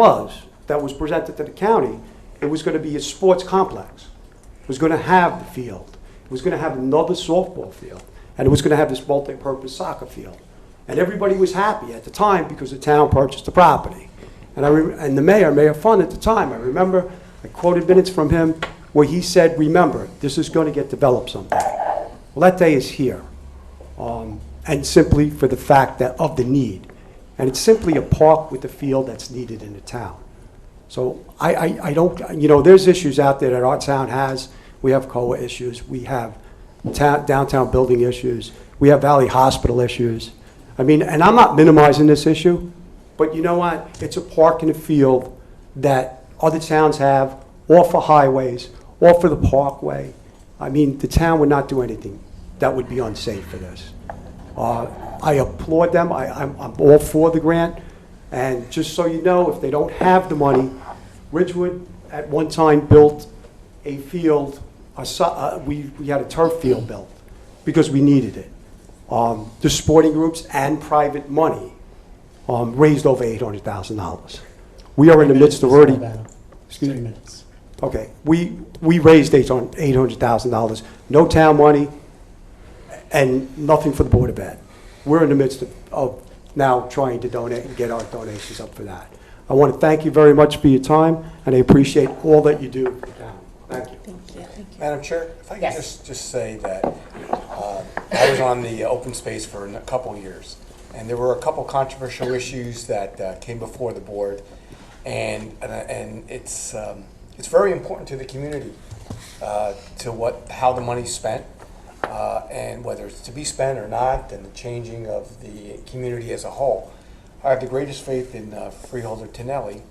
that was presented to the county, it was going to be a sports complex. It was going to have the field. It was going to have another softball field. And it was going to have this multi-purpose soccer field. And everybody was happy at the time because the town purchased the property. And the Mayor Fund at the time, I remember, I quoted minutes from him where he said, remember, this is going to get developed someday. Well, that day is here. And simply for the fact of the need. And it's simply a park with a field that's needed in the town. So I don't, there's issues out there that our town has. We have COA issues. We have downtown building issues. We have Valley Hospital issues. I mean, and I'm not minimizing this issue, but you know what? It's a park and a field that other towns have, or for highways, or for the parkway. I mean, the town would not do anything that would be unsafe for this. I applaud them. I'm all for the grant. And just so you know, if they don't have the money, Ridgewood at one time built a field, we had a turf field built because we needed it. The sporting groups and private money raised over $800,000. We are in the midst of already. Excuse me? 3 minutes. Okay, we raised $800,000, no town money, and nothing for the Board of Ed. We're in the midst of now trying to donate and get our donations up for that. I want to thank you very much for your time, and I appreciate all that you do for the town. Thank you. Madam Chair, if I could Yes. just say that I was on the open space for a couple of years, and there were a couple controversial issues that came before the board, and it's very important to the community to how the money's spent, and whether it's to be spent or not, and the changing of the community as a whole. I have the greatest faith in Freeholder Tonelli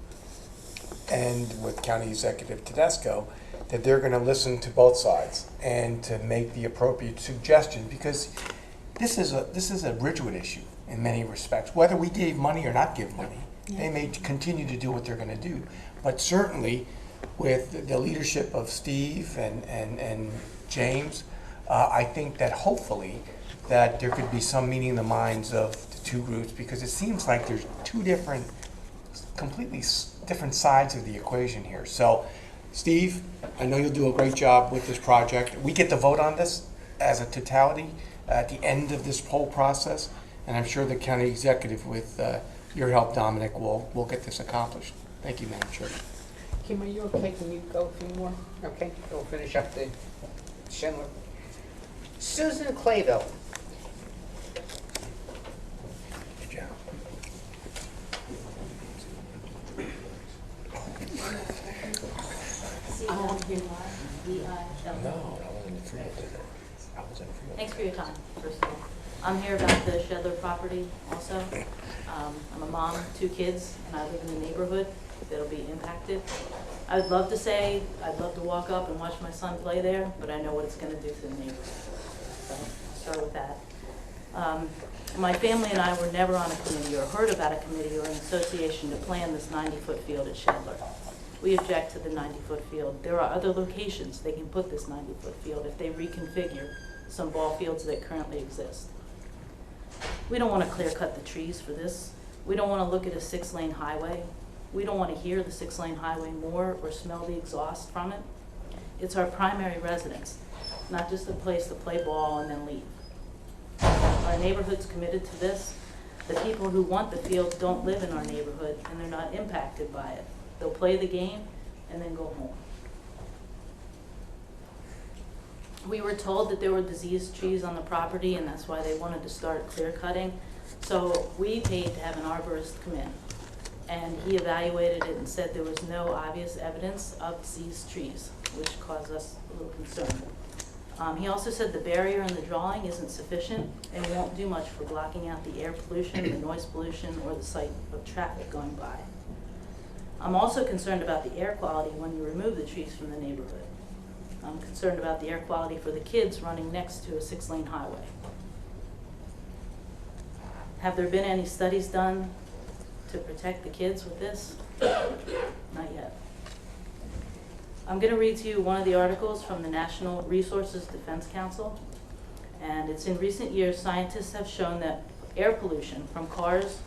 and with County Executive Tedesco that they're going to listen to both sides and to make the appropriate suggestion, because this is a Ridgewood issue in many respects. Whether we gave money or not give money, they may continue to do what they're going to do. But certainly, with the leadership of Steve and James, I think that hopefully that there could be some meeting in the minds of the two groups, because it seems like there's two completely different sides of the equation here. So, Steve, I know you'll do a great job with this project. We get to vote on this as a totality at the end of this whole process, and I'm sure the county executive, with your help, Dominic, will get this accomplished. Thank you, Madam Chair. Kim, are you okay? Can you go a few more? Okay, we'll finish up the Schindler. Susan Clayville. Good job. No, I wasn't in Freehold. Thanks for your time, first of all. I'm here about the Shedler property also. I'm a mom, 2 kids, and I live in a neighborhood that'll be impacted. I'd love to say, I'd love to walk up and watch my son play there, but I know what it's gonna do to the neighborhood. So I'll start with that. My family and I were never on a committee or heard about a committee or an association to plan this 90-foot field at Shedler. We object to the 90-foot field. There are other locations they can put this 90-foot field if they reconfigure some ball fields that currently exist. We don't want to clear cut the trees for this. We don't want to look at a 6-lane highway. We don't want to hear the 6-lane highway more or smell the exhaust from it. It's our primary residence, not just a place to play ball and then leave. Our neighborhood's committed to this. The people who want the field don't live in our neighborhood and they're not impacted by it. They'll play the game and then go home. We were told that there were diseased trees on the property and that's why they wanted to start clear cutting. So we paid to have an arborist come in, and he evaluated it and said there was no obvious evidence of diseased trees, which caused us a little concern. He also said the barrier in the drawing isn't sufficient and won't do much for blocking out the air pollution, the noise pollution, or the sight of traffic going by. I'm also concerned about the air quality when you remove the trees from the neighborhood. I'm concerned about the air quality for the kids running next to a 6-lane highway. Have there been any studies done to protect the kids with this? Not yet. I'm going to read to you one of the articles from the National Resources Defense Council. And it's in recent years, scientists have shown that air pollution from cars,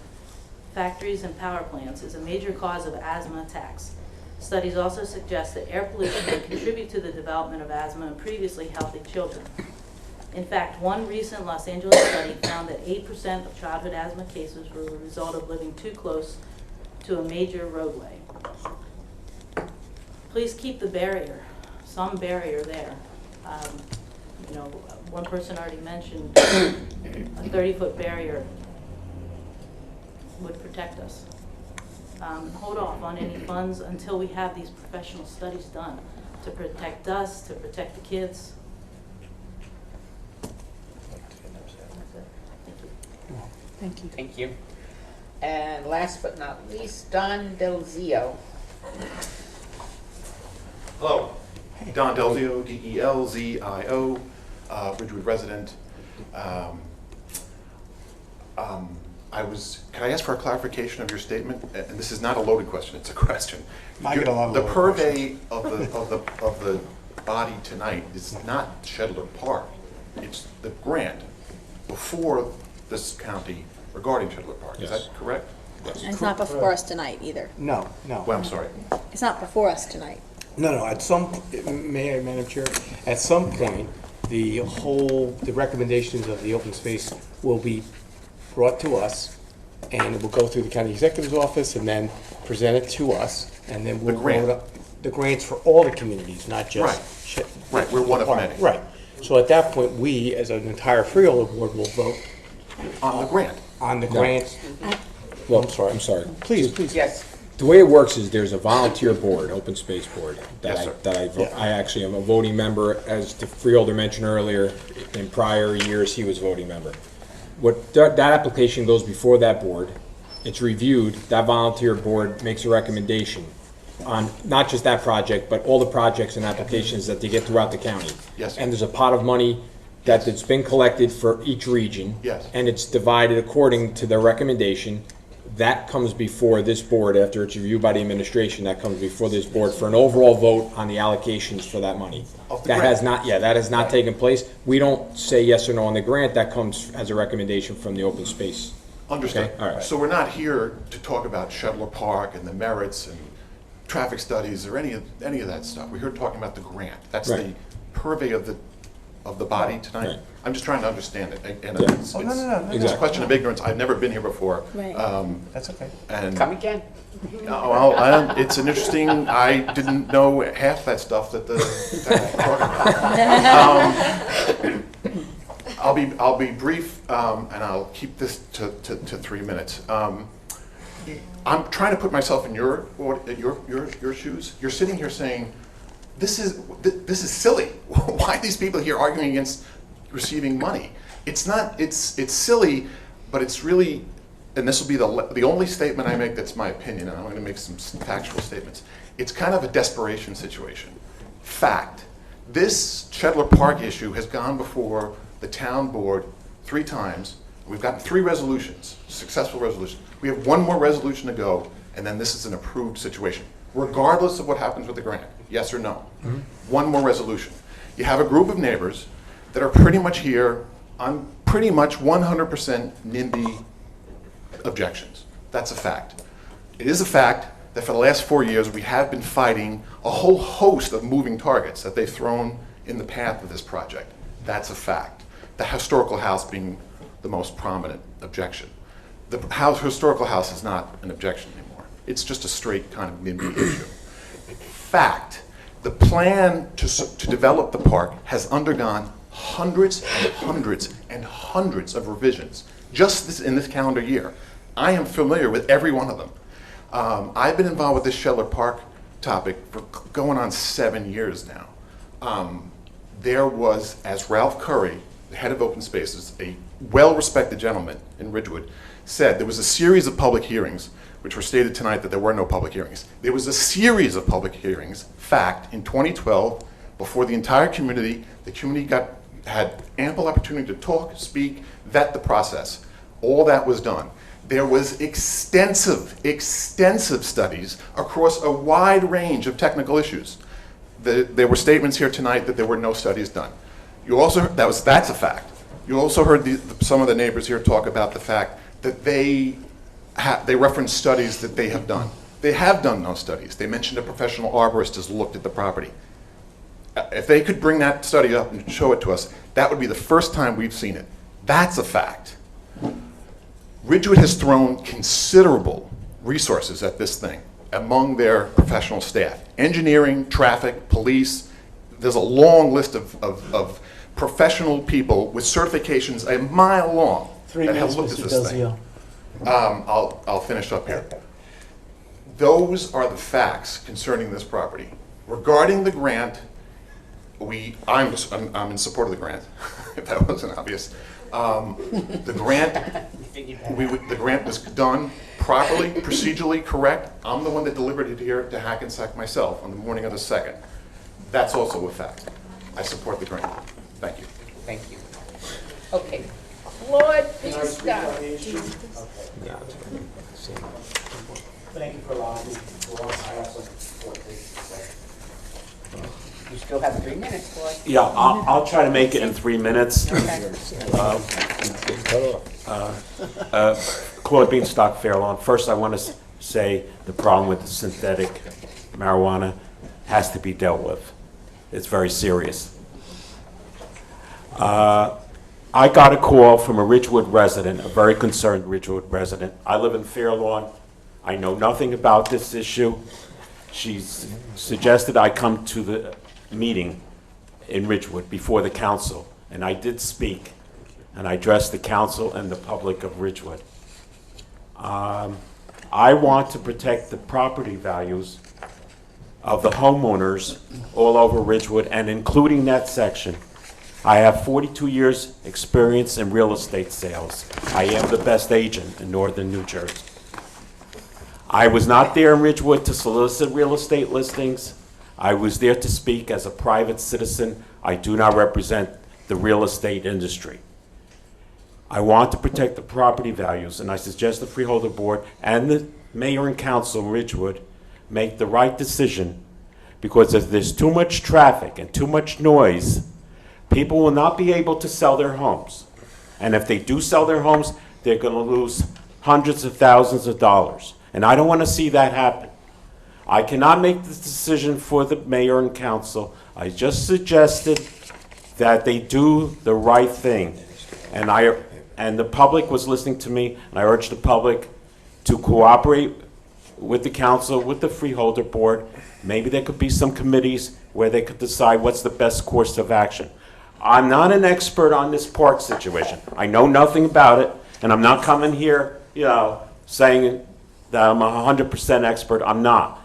factories, and power plants is a major cause of asthma attacks. Studies also suggest that air pollution can contribute to the development of asthma in previously healthy children. In fact, one recent Los Angeles study found that 8% of childhood asthma cases were a result of living too close to a major roadway. Please keep the barrier, some barrier there. One person already mentioned a 30-foot barrier would protect us. Hold off on any funds until we have these professional studies done to protect us, to protect the kids. Thank you. Thank you. And last but not least, Don Delzio. Hello, Don Delzio, D-E-L-Z-I-O, Ridgewood resident. Can I ask for a clarification of your statement? And this is not a loaded question, it's a question. I get a lot of the loaded purvey of the body tonight is not Shedler Park, it's the grant. before this county regarding Schindler Park. Is that correct? Yes. And it's not before us tonight either. No, no. Well, I'm sorry. It's not before us tonight. No, at some, Madam Chair, at some point, the recommendations of the open space will be brought to us, and it will go through the county executive's office, and then present it to us, and then we'll vote up the grants for all the communities, not just. Right, we're one of many. Right. So at that point, we, as an entire freeholder board, will vote on the grant. On the No. grant. Well, I'm sorry. Please. Yes. The way it works is there's a volunteer board, open space board, Yes, sir. that I vote. I actually am a voting member. As the freeholder mentioned earlier, in prior years, he was voting member. That application goes before that board. It's reviewed. That volunteer board makes a recommendation on not just that project, but all the projects and applications that they get throughout the county. Yes. And there's a pot of money that's been collected for each region. Yes. And it's divided according to their recommendation. That comes before this board, after it's reviewed by the administration, that comes before this board for an overall vote on the allocations for that money. That has not taken place. We don't say yes or no on the grant. That comes as a recommendation from the open space. Understood. Okay? All right. So we're not here to talk about Schindler Park and the merits and traffic studies or any of that stuff. We're here talking about the grant. That's Right. the purvey of the body tonight. Right. I'm just trying to understand it. And Yeah. it's, Oh, no, it's, no, no, no, it's no. a question of ignorance. I've never been here before. Right. That's okay. And Come again. well, it's an interesting. I didn't know half that stuff that the. I'll be brief, and I'll keep this to 3 minutes. I'm trying to put myself in your shoes. You're sitting here saying, this is silly. Why are these people here arguing against receiving money? It's not. It's silly, but it's really. And this will be the only statement I make that's my opinion, and I'm going to make some factual statements. It's kind of a desperation situation. Fact. This Schindler Park issue has gone before the town board 3 times. We've gotten 3 resolutions, successful resolutions. We have 1 more resolution to go, and then this is an approved situation, regardless of what happens with the grant, yes or no. 1 more resolution. You have a group of neighbors that are pretty much here on pretty much 100% NIMBY objections. That's a fact. It is a fact that for the last 4 years we have been fighting a whole host of moving targets that they've thrown in the path of this project. That's a fact. The historical house being the most prominent objection. The historical house is not an objection anymore. It's just a straight kind of NIMBY issue. Fact. The plan to develop the park has undergone hundreds and hundreds and hundreds of revisions just in this calendar year. I am familiar with every one of them. I've been involved with this Schindler Park topic for going on 7 years now. There was, as Ralph Curry, the head of Open Spaces, a well-respected gentleman in Ridgewood, said, there was a series of public hearings, which were stated tonight that there were no public hearings. There was a series of public hearings, fact, in 2012, before the entire community. The community had ample opportunity to talk, speak, vet the process. All that was done. There was extensive studies across a wide range of technical issues. There were statements here tonight that there were no studies done. You also, that's a fact. You also heard some of the neighbors here talk about the fact that they reference studies that they have done. They have done those studies. They mentioned a professional arborist has looked at the property. If they could bring that study up and show it to us, that would be the first time we've seen it. That's a fact. Ridgewood has thrown considerable resources at this thing among their professional staff. Engineering, traffic, police. There's a long list of professional people with certifications a mile long that have looked at this thing. I'll finish up here. Those are the facts concerning this property. Regarding the grant, I'm in support of the grant, if that wasn't obvious. The grant was done properly, procedurally correct. I'm the one that delivered it here to Hackensack myself on the morning of the 2nd. That's also a fact. I support the grant. Thank you. Thank you. Okay. Claude, please stop. Thank you for allowing me to I also support this. You still have 3 minutes, Claude. Yeah, I'll try to make it in 3 minutes. Okay. Claude Beanstock, Fair Lawn. First, I want to say the problem with the synthetic marijuana has to be dealt with. It's very serious. I got a call from a Ridgewood resident, a very concerned Ridgewood resident. I live in Fair Lawn. I know nothing about this issue. She suggested I come to the meeting in Ridgewood before the council, and I did speak, and I addressed the council and the public of Ridgewood. I want to protect the property values of the homeowners all over Ridgewood, and including that section. I have 42 years experience in real estate sales. I am the best agent in northern New Jersey. I was not there in Ridgewood to solicit real estate listings. I was there to speak as a private citizen. I do not represent the real estate industry. I want to protect the property values, and I suggest the Freeholder Board and the Mayor and Council in Ridgewood make the right decision, because if there's too much traffic and too much noise, people will not be able to sell their homes. And if they do sell their homes, they're going to lose hundreds of thousands of dollars. And I don't want to see that happen. I cannot make this decision for the mayor and council. I just suggested that they do the right thing. And the public was listening to me, and I urge the public to cooperate with the council, with the Freeholder Board. Maybe there could be some committees where they could decide what's the best course of action. I'm not an expert on this park situation. I know nothing about it, and I'm not coming here, saying that I'm 100% expert. I'm not.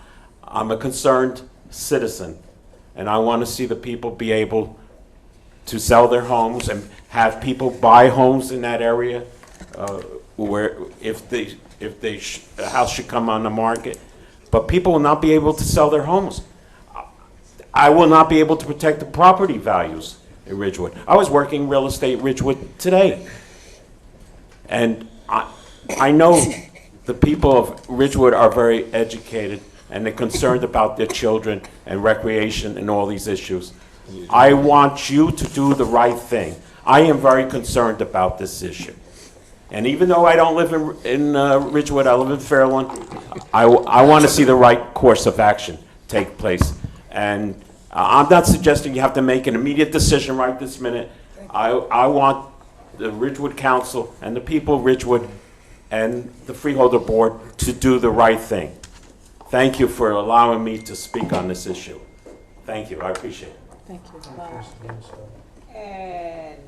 I'm a concerned citizen, and I want to see the people be able to sell their homes and have people buy homes in that area where if the house should come on the market. But people will not be able to sell their homes. I will not be able to protect the property values in Ridgewood. I was working real estate in Ridgewood today. And I know the people of Ridgewood are very educated, and they're concerned about their children and recreation and all these issues. I want you to do the right thing. I am very concerned about this issue. And even though I don't live in Ridgewood, I live in Fairlawn, I want to see the right course of action take place. And I'm not suggesting you have to make an immediate decision right this minute. I want the Ridgewood Council and the people of Ridgewood and the Freeholder Board to do the right thing. Thank you for allowing me to speak on this issue. Thank you, I appreciate it. Thank you. And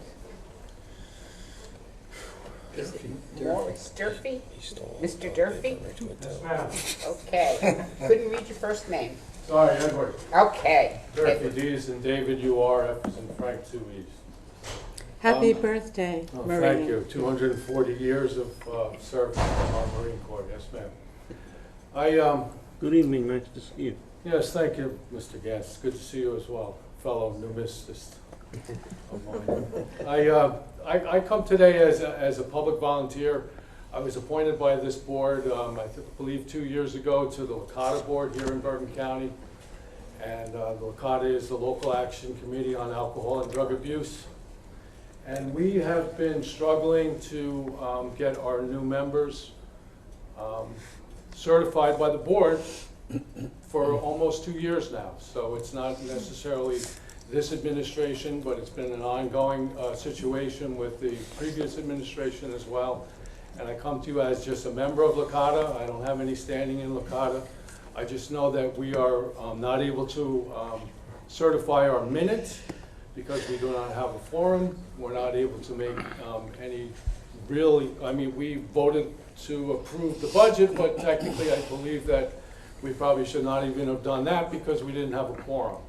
is it Morris Durfee? Mr. Durfee? Okay. Couldn't read your first name. Sorry, Edward. Okay. Durfee D's and David U.R. F is in Frank 2 E's. Happy birthday, Marie. Thank you. 240 years of service in our Marine Corps. Yes, ma'am. Good evening. Nice to see you. Yes, thank you, Mr. Gass. It's good to see you as well, fellow pneumicist of mine. I come today as a public volunteer. I was appointed by this board, I believe 2 years ago, to the Licata board here in Bergen County. And the Licata is the Local Action Committee on Alcohol and Drug Abuse. And we have been struggling to get our new members certified by the board for almost 2 years now. So it's not necessarily this administration, but it's been an ongoing situation with the previous administration as well. And I come to you as just a member of Licata. I don't have any standing in Licata. I just know that we are not able to certify our minutes because we do not have a forum. We're not able to make any really, we voted to approve the budget, but technically I believe that we probably should not even have done that because we didn't have a quorum.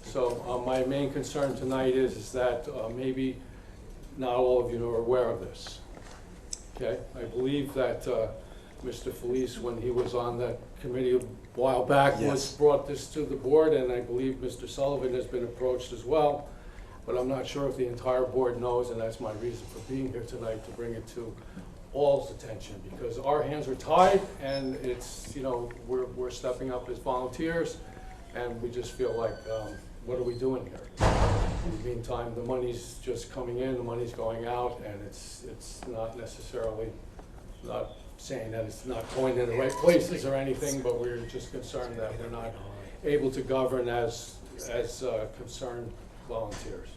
So my main concern tonight is that maybe not all of you are aware of this. Okay, I believe that Mr. Felice, when he was on that committee a while back, brought this to the board, and I believe Mr. Sullivan has been approached as well. But I'm not sure if the entire board knows, and that's my reason for being here tonight, to bring it to all's attention, because our hands are tied, and it's, we're stepping up as volunteers, and we just feel like, what are we doing here? In the meantime, the money's just coming in, the money's going out, and it's not necessarily, not saying that it's not going in the right places or anything, but we're just concerned that we're not able to govern as concerned volunteers.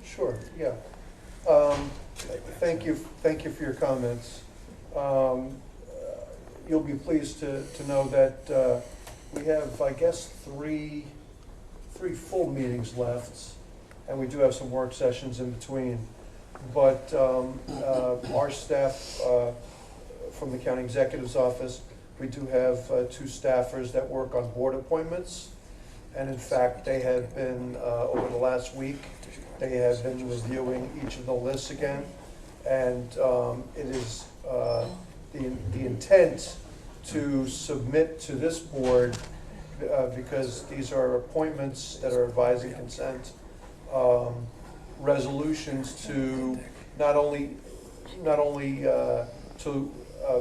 Sure, yeah. Thank you for your comments. You'll be pleased to know that we have, I guess, three full meetings left, and we do have some work sessions in between. But our staff from the county executive's office, we do have 2 staffers that work on board appointments. And in fact, they have been, over the last week, they have been reviewing each of the lists again. And it is the intent to submit to this board, because these are appointments that are advising consent, resolutions to not only to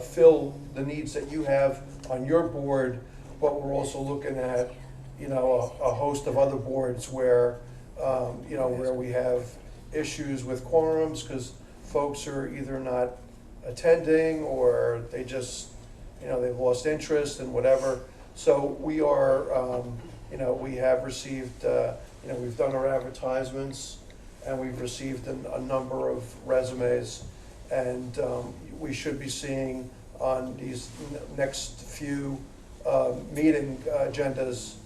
fill the needs that you have on your board, but we're also looking at, you know, a host of other boards where, you know, where we have issues with quorums because folks are either not attending or they just, you know, they've lost interest and whatever. So we are, you know, we have received, you know, we've done our advertisements and we've received a number of resumes, and we should be seeing on these next few meeting agendas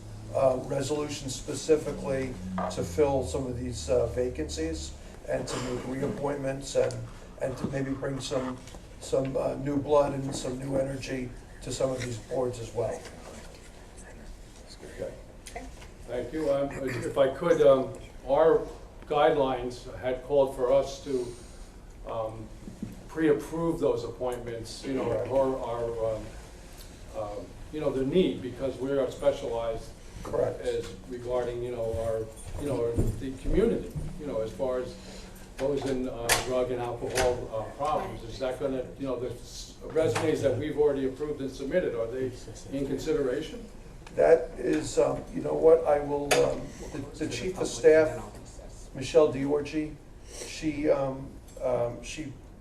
resolutions specifically to fill some of these vacancies and to make reappointments and to maybe bring some new blood and some new energy to some of these boards as well. Thank you. If I could, our guidelines had called for us to pre-approve those appointments, you know, or our you know, the need, because we are specialized. Correct. As regarding, you know, our, you know, the community, you know, as far as those in drug and alcohol problems. Is that going to, you know, the resumes that we've already approved and submitted, are they in consideration? That is, you know what, I will, the Chief of Staff, Michelle Diorgi, she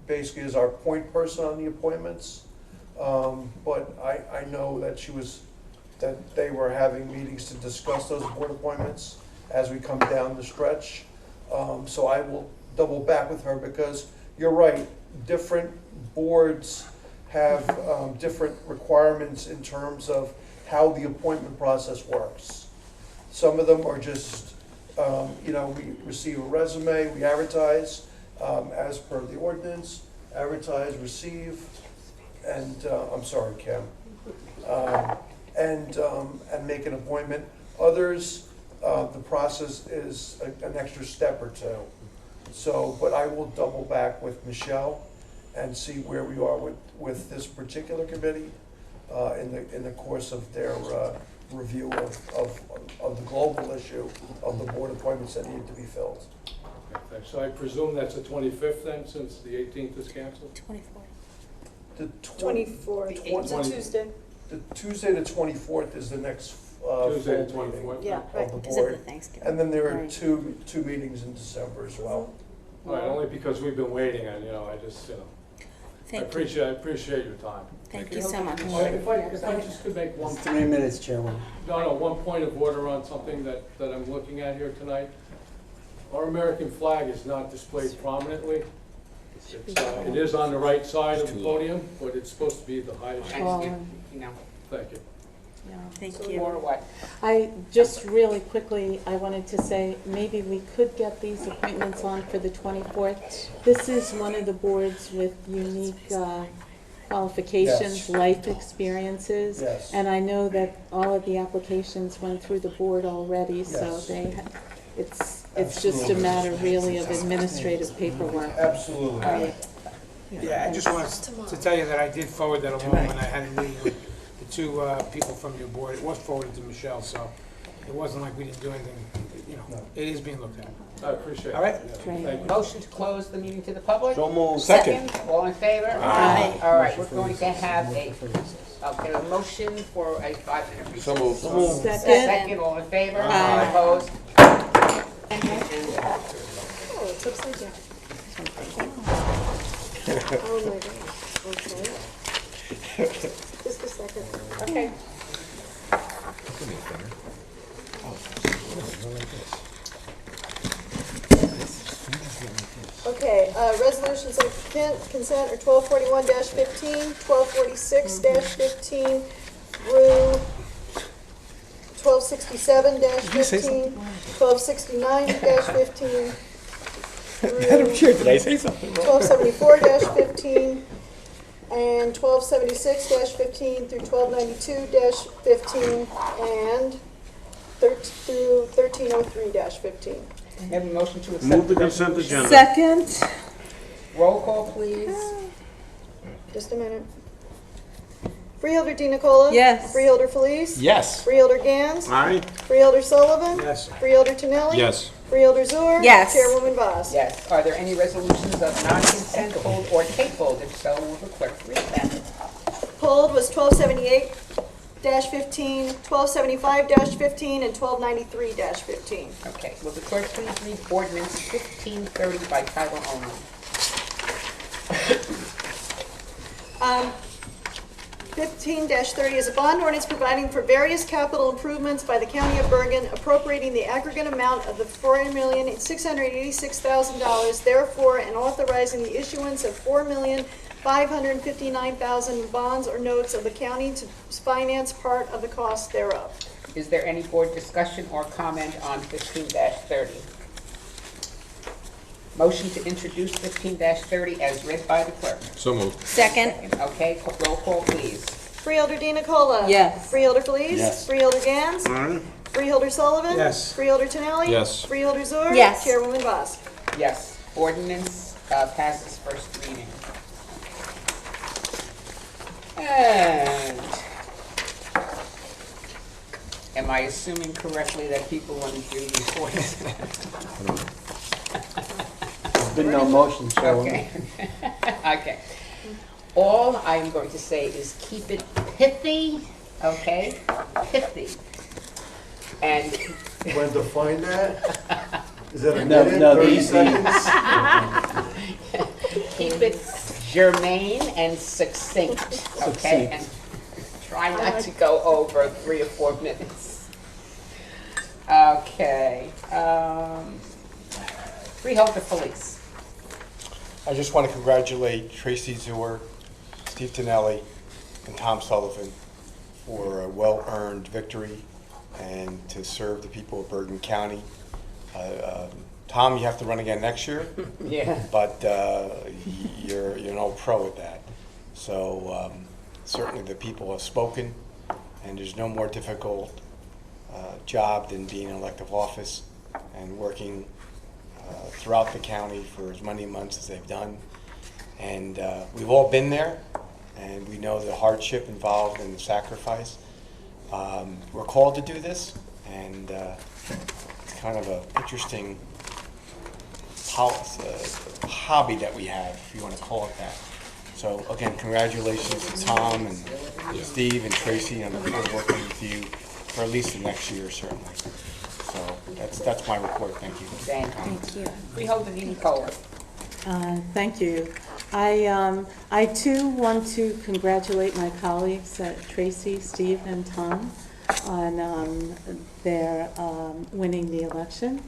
basically is our point person on the appointments. But I know that that they were having meetings to discuss those board appointments as we come down the stretch. So I will double back with her because you're right, different boards have different requirements in terms of how the appointment process works. Some of them are just, you know, we receive a resume, we advertise as per the ordinance, advertise, receive, and I'm sorry, Kim, and make an appointment. Others, the process is an extra step or two. So, but I will double back with Michelle and see where we are with this particular committee in the course of their review of the global issue of the board appointments that need to be filled. Okay, so I presume that's the 25th then, since the 18th is canceled? 24th. The 24th, it's a Tuesday. The Tuesday the 24th is the next Tuesday the full meeting 24th? Yeah, right, of the because of the board. Thanksgiving. And then there are Right. two meetings in December as well. All right, only because we've been waiting, and, you know, I just, you know, I appreciate your time. Thank you so much. If I just could make one. 3 minutes, Chairman. No, one point of order on something that I'm looking at here tonight. Our American flag is not displayed prominently. It is on the right side of the podium, but it's supposed to be the highest. You know. Thank you. Yeah, thank So you. more what? I just really quickly, I wanted to say maybe we could get these appointments on for the 24th. This is one of the boards with unique qualifications, Yes. life experiences. Yes. And I know that all of the applications went through the board already, so Yes. it's just a matter really of administrative paperwork. Absolutely. Right. Yeah, I just wanted to tell you that I did forward that along when I had a meeting with the two people from your board. It was forwarded to Michelle, so it wasn't like we didn't do anything. You know, it is being looked at. I appreciate it. All right? Thank you. Motion to close the meeting to the public? So moved. Second. All in favor? Aye. All right, we're going to have a motion for a 5-minute recess. So moved. Second. Second, all in favor? Aye. Opposed? Oh, it's upside down. Oh my gosh, okay. Just a second. Okay. Okay, resolutions of consent are 1241-15, 1246-15 through 1267-15, 1269-15 Madam Chair, did I say something wrong? 1274-15 and 1276-15 through 1292-15 and through 1303-15. Have a motion to accept. Move the consent agenda. Second. Roll call, please. Just a minute. Freeholder Di Nicola? Yes. Freeholder Felice? Yes. Freeholder Gans? Aye. Freeholder Sullivan? Yes. Freeholder Tonelli? Yes. Freeholder Zur? Yes. Chairwoman Voss? Yes. Are there any resolutions of non-consent hold or tabled? If so, will the clerk read them? Pulled was 1278-15, 1275-15, and 1293-15. Okay. Will the clerk please read ordinance 1530 by title only? 15-30 is a bond ordinance providing for various capital improvements by the County of Bergen, appropriating the aggregate amount of the $4,686,000, therefore, and authorizing the issuance of $4,559,000 bonds or notes of the county to finance part of the cost thereof. Is there any board discussion or comment on 15-30? Motion to introduce 15-30 as read by the clerk. So moved. Second. Okay, roll call, please. Freeholder Di Nicola? Yes. Freeholder Felice? Yes. Freeholder Gans? Aye. Freeholder Sullivan? Yes. Freeholder Tonelli? Yes. Freeholder Zur? Yes. Chairwoman Voss? Yes. Ordinance passes first reading. And am I assuming correctly that people want to do reports? There's been no motion, Chairwoman. Okay. Okay. All I'm going to say is keep it pithy, okay? Pithy. And You want to define that? Is that a No, minute, no, 30 these- seconds? keep it germane and succinct, okay? And try not to go over 3 or 4 minutes. Okay. Freeholder Felice. I just want to congratulate Tracy Zur, Steve Tonelli, and Tom Sullivan for a well-earned victory and to serve the people of Bergen County. Tom, you have to run again next year. Yeah. But you're an old pro at that. So certainly the people have spoken, and there's no more difficult job than being in elective office and working throughout the county for as many months as they've done. And we've all been there, and we know the hardship involved and the sacrifice. We're called to do this, and it's kind of an interesting hobby that we have, if you want to call it that. So again, congratulations to Tom and Steve and Tracy, and I look forward to working with you for at least the next year, certainly. So that's my report. Thank you. Thank you. Freeholder Di Nicola. Thank you. I too want to congratulate my colleagues, Tracy, Steve, and Tom, on their winning the election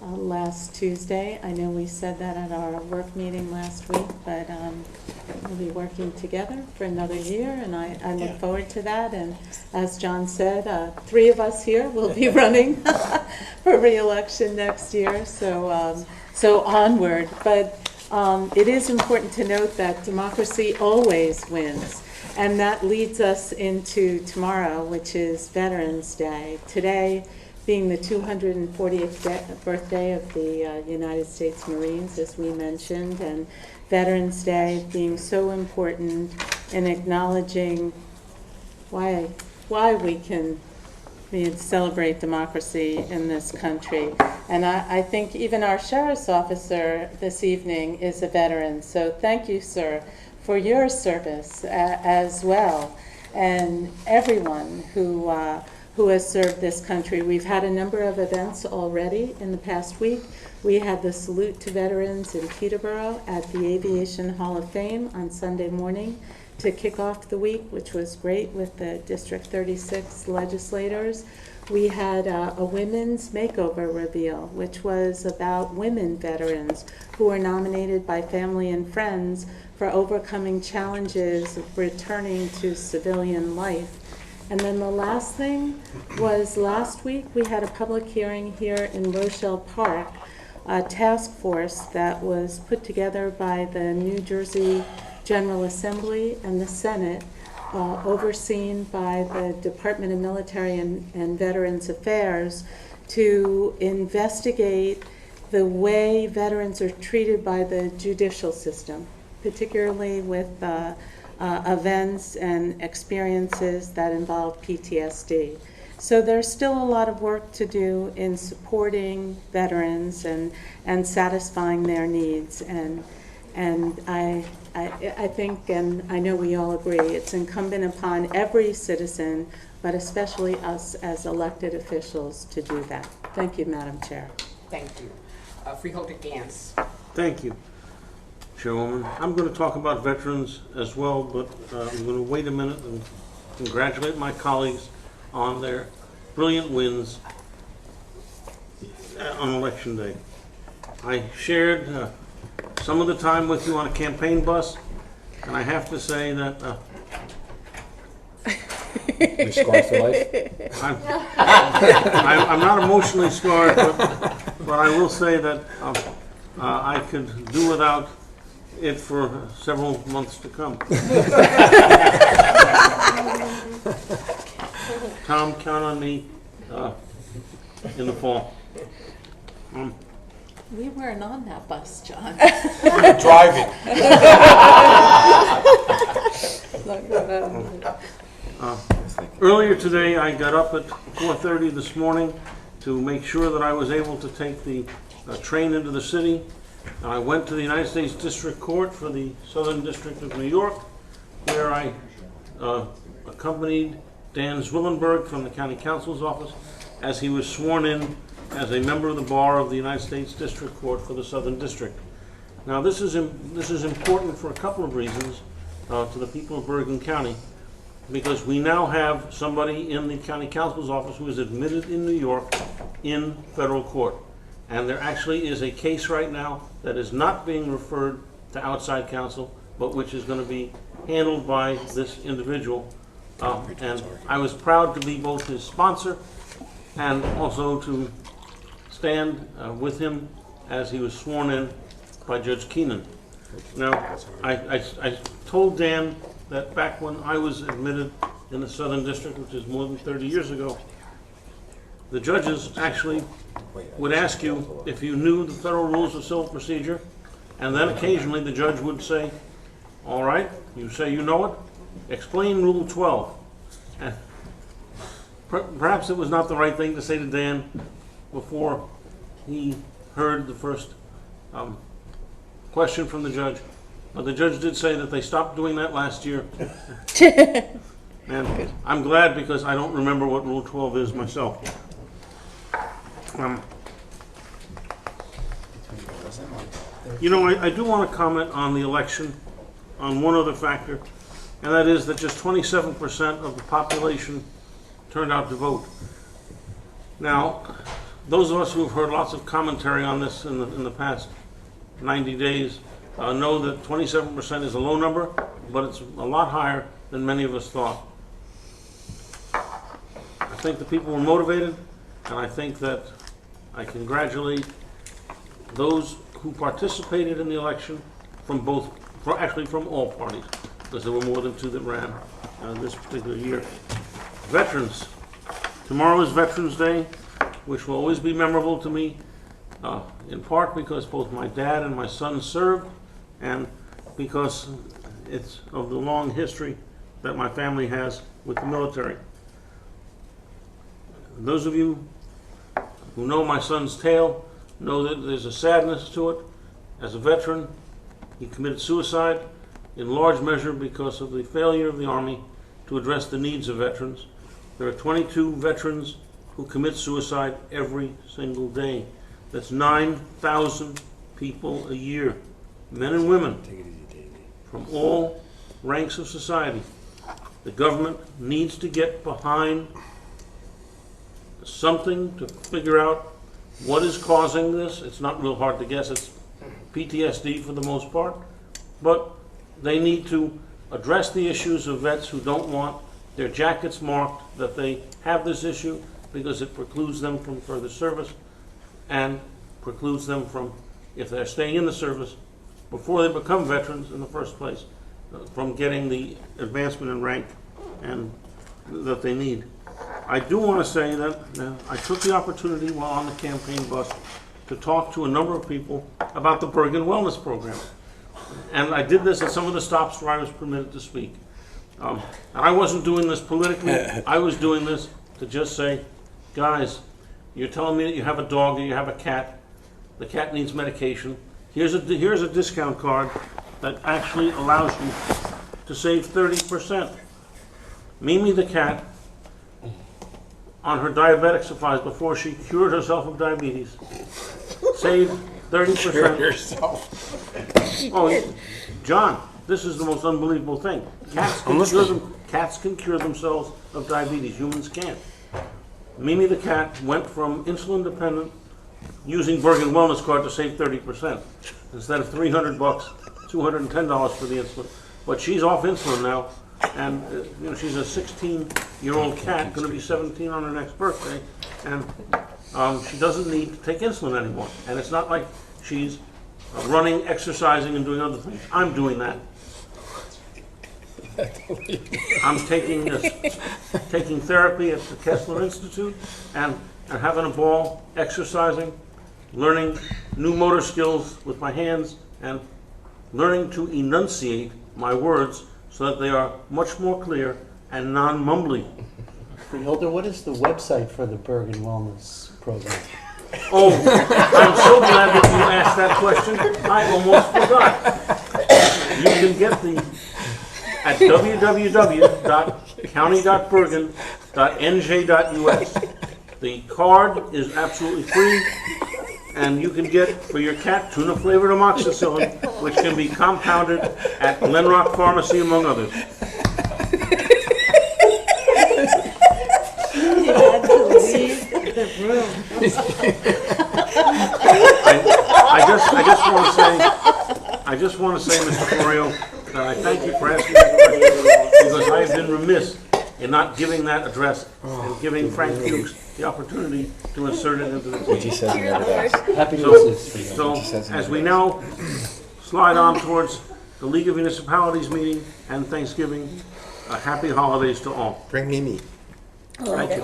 last Tuesday. I know we said that at our work meeting last week, but we'll be working together for another year, and I look forward to that. And as John said, 3 of us here will be running for re-election next year, so onward. But it is important to note that democracy always wins. And that leads us into tomorrow, which is Veterans Day. Today being the 240th birthday of the United States Marines, as we mentioned, and Veterans Day being so important in acknowledging why we can celebrate democracy in this country. And I think even our sheriff's officer this evening is a veteran. So thank you, sir, for your service as well, and everyone who has served this country. We've had a number of events already in the past week. We had the Salute to Veterans in Peterborough at the Aviation Hall of Fame on Sunday morning to kick off the week, which was great with the District 36 legislators. We had a women's makeover reveal, which was about women veterans who were nominated by family and friends for overcoming challenges of returning to civilian life. And then the last thing was last week we had a public hearing here in Rochelle Park, a task force that was put together by the New Jersey General Assembly and the Senate, overseen by the Department of Military and Veterans Affairs, to investigate the way veterans are treated by the judicial system, particularly with events and experiences that involve PTSD. So there's still a lot of work to do in supporting veterans and satisfying their needs. And I think, and I know we all agree, it's incumbent upon every citizen, but especially us as elected officials, to do that. Thank you, Madam Chair. Thank you. Freeholder Gantz. Thank you, Chairwoman. I'm going to talk about veterans as well, but I'm going to wait a minute and congratulate my colleagues on their brilliant wins on Election Day. I shared some of the time with you on a campaign bus, and I have to say that You're scarred for life? I'm not emotionally scarred, but I will say that I could do without it for several months to come. Tom, count on me in the fall. We weren't on that bus, John. You're driving. Earlier today, I got up at 4:30 this morning to make sure that I was able to take the train into the city. I went to the United States District Court for the Southern District of New York, where I accompanied Dan Zwillenberg from the County Counsel's Office as he was sworn in as a member of the Bar of the United States District Court for the Southern District. Now this is important for a couple of reasons to the people of Bergen County, because we now have somebody in the County Counsel's Office who is admitted in New York in federal court. And there actually is a case right now that is not being referred to outside counsel, but which is going to be handled by this individual. And I was proud to be both his sponsor and also to stand with him as he was sworn in by Judge Keenan. Now, I told Dan that back when I was admitted in the Southern District, which is more than 30 years ago, the judges actually would ask you if you knew the federal rules of civil procedure, and then occasionally the judge would say, all right, you say you know it, explain Rule 12. And perhaps it was not the right thing to say to Dan before he heard the first question from the judge. But the judge did say that they stopped doing that last year. And I'm glad, because I don't remember what Rule 12 is myself. You know, I do want to comment on the election on one other factor, and that is that just 27% of the population turned out to vote. Now, those of us who have heard lots of commentary on this in the past 90 days know that 27% is a low number, but it's a lot higher than many of us thought. I think the people were motivated, and I think that I congratulate those who participated in the election from actually from all parties, because there were more than two that ran this particular year. Veterans. Tomorrow is Veterans Day, which will always be memorable to me, in part because both my dad and my son served, and because it's of the long history that my family has with the military. Those of you who know my son's tale know that there's a sadness to it. As a veteran, he committed suicide, in large measure because of the failure of the Army to address the needs of veterans. There are 22 veterans who commit suicide every single day. That's 9,000 people a year, men and women, from all ranks of society. The government needs to get behind something to figure out what is causing this. It's not real hard to guess. It's PTSD for the most part. But they need to address the issues of vets who don't want their jackets marked that they have this issue, because it precludes them from further service and precludes them from, if they're staying in the service before they become veterans in the first place, from getting the advancement in rank and that they need. I do want to say that I took the opportunity while on the campaign bus to talk to a number of people about the Bergen Wellness Program. And I did this at some of the stops where I was permitted to speak. And I wasn't doing this politically. I was doing this to just say, guys, you're telling me that you have a dog or you have a cat. The cat needs medication. Here's a discount card that actually allows you to save 30%. Mimi the cat, on her diabetic supplies before she cured herself of diabetes, saved 30%. Cure yourself. Oh, John, this is the most unbelievable thing. Cats can cure themselves of diabetes. Humans can't. Mimi the cat went from insulin dependent, using Bergen Wellness Card to save 30%. Instead of $300, $210 for the insulin. But she's off insulin now, and she's a 16-year-old cat, going to be 17 on her next birthday, and she doesn't need to take insulin anymore. And it's not like she's running, exercising, and doing other things. I'm doing that. I'm taking therapy at the Kessler Institute and having a ball, exercising, learning new motor skills with my hands, and learning to enunciate my words so that they are much more clear and non-mumbly. Freeholder, what is the website for the Bergen Wellness Program? Oh, I'm so glad that you asked that question. I almost forgot. You can get at www.county.bergen.nj.us. The card is absolutely free, and you can get for your cat tuna-flavored amoxicillin, which can be compounded at Glenrock Pharmacy, among others. I just want to say, Mr. Florio, that I thank you for asking that question, because I have been remiss in not giving that address and giving Frank Fuchs the opportunity to insert it into the team. So, as we now slide on towards the League of Municipalities meeting and Thanksgiving, happy holidays to all. Bring Mimi. Thank you.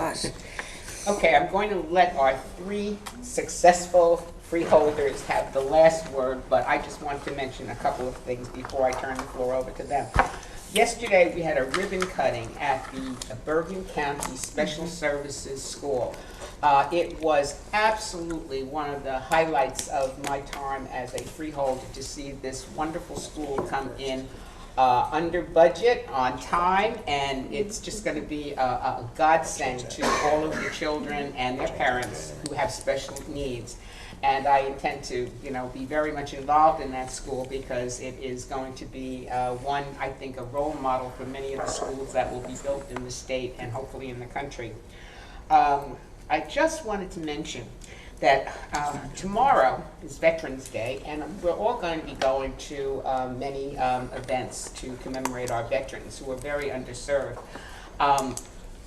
Okay, I'm going to let our three successful freeholders have the last word, but I just want to mention a couple of things before I turn the floor over to them. Yesterday, we had a ribbon cutting at the Bergen County Special Services School. It was absolutely one of the highlights of my time as a freeholder to see this wonderful school come in under budget, on time, and it's just going to be a godsend to all of the children and their parents who have special needs. And I intend to, be very much involved in that school, because it is going to be one, I think, a role model for many of the schools that will be built in the state and hopefully in the country. I just wanted to mention that tomorrow is Veterans Day, and we're all going to be going to many events to commemorate our veterans who are very underserved.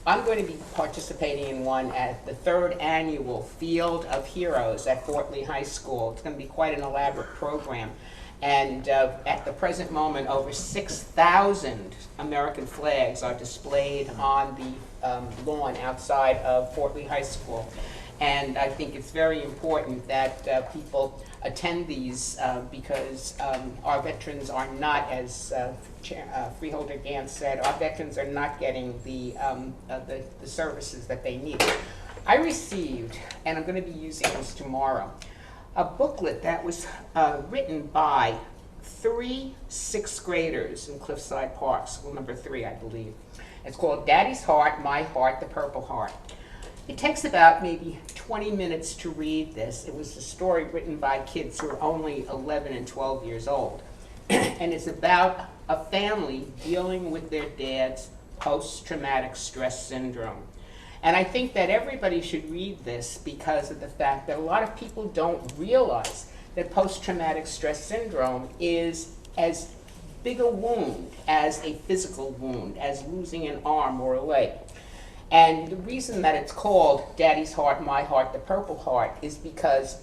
I'm going to be participating in one at the 3rd annual Field of Heroes at Fort Lee High School. It's going to be quite an elaborate program. And at the present moment, over 6,000 American flags are displayed on the lawn outside of Fort Lee High School. And I think it's very important that people attend these because our veterans are not, as Freeholder Gantz said, our veterans are not getting the services that they need. I received, and I'm going to be using this tomorrow, a booklet that was written by 3 6th graders in Cliffside Park, school number 3, I believe. It's called Daddy's Heart, My Heart, the Purple Heart. It takes about maybe 20 minutes to read this. It was a story written by kids who are only 11 and 12 years old. And it's about a family dealing with their dad's post-traumatic stress syndrome. And I think that everybody should read this because of the fact that a lot of people don't realize that post-traumatic stress syndrome is as big a wound as a physical wound, as losing an arm or a leg. And the reason that it's called Daddy's Heart, My Heart, the Purple Heart is because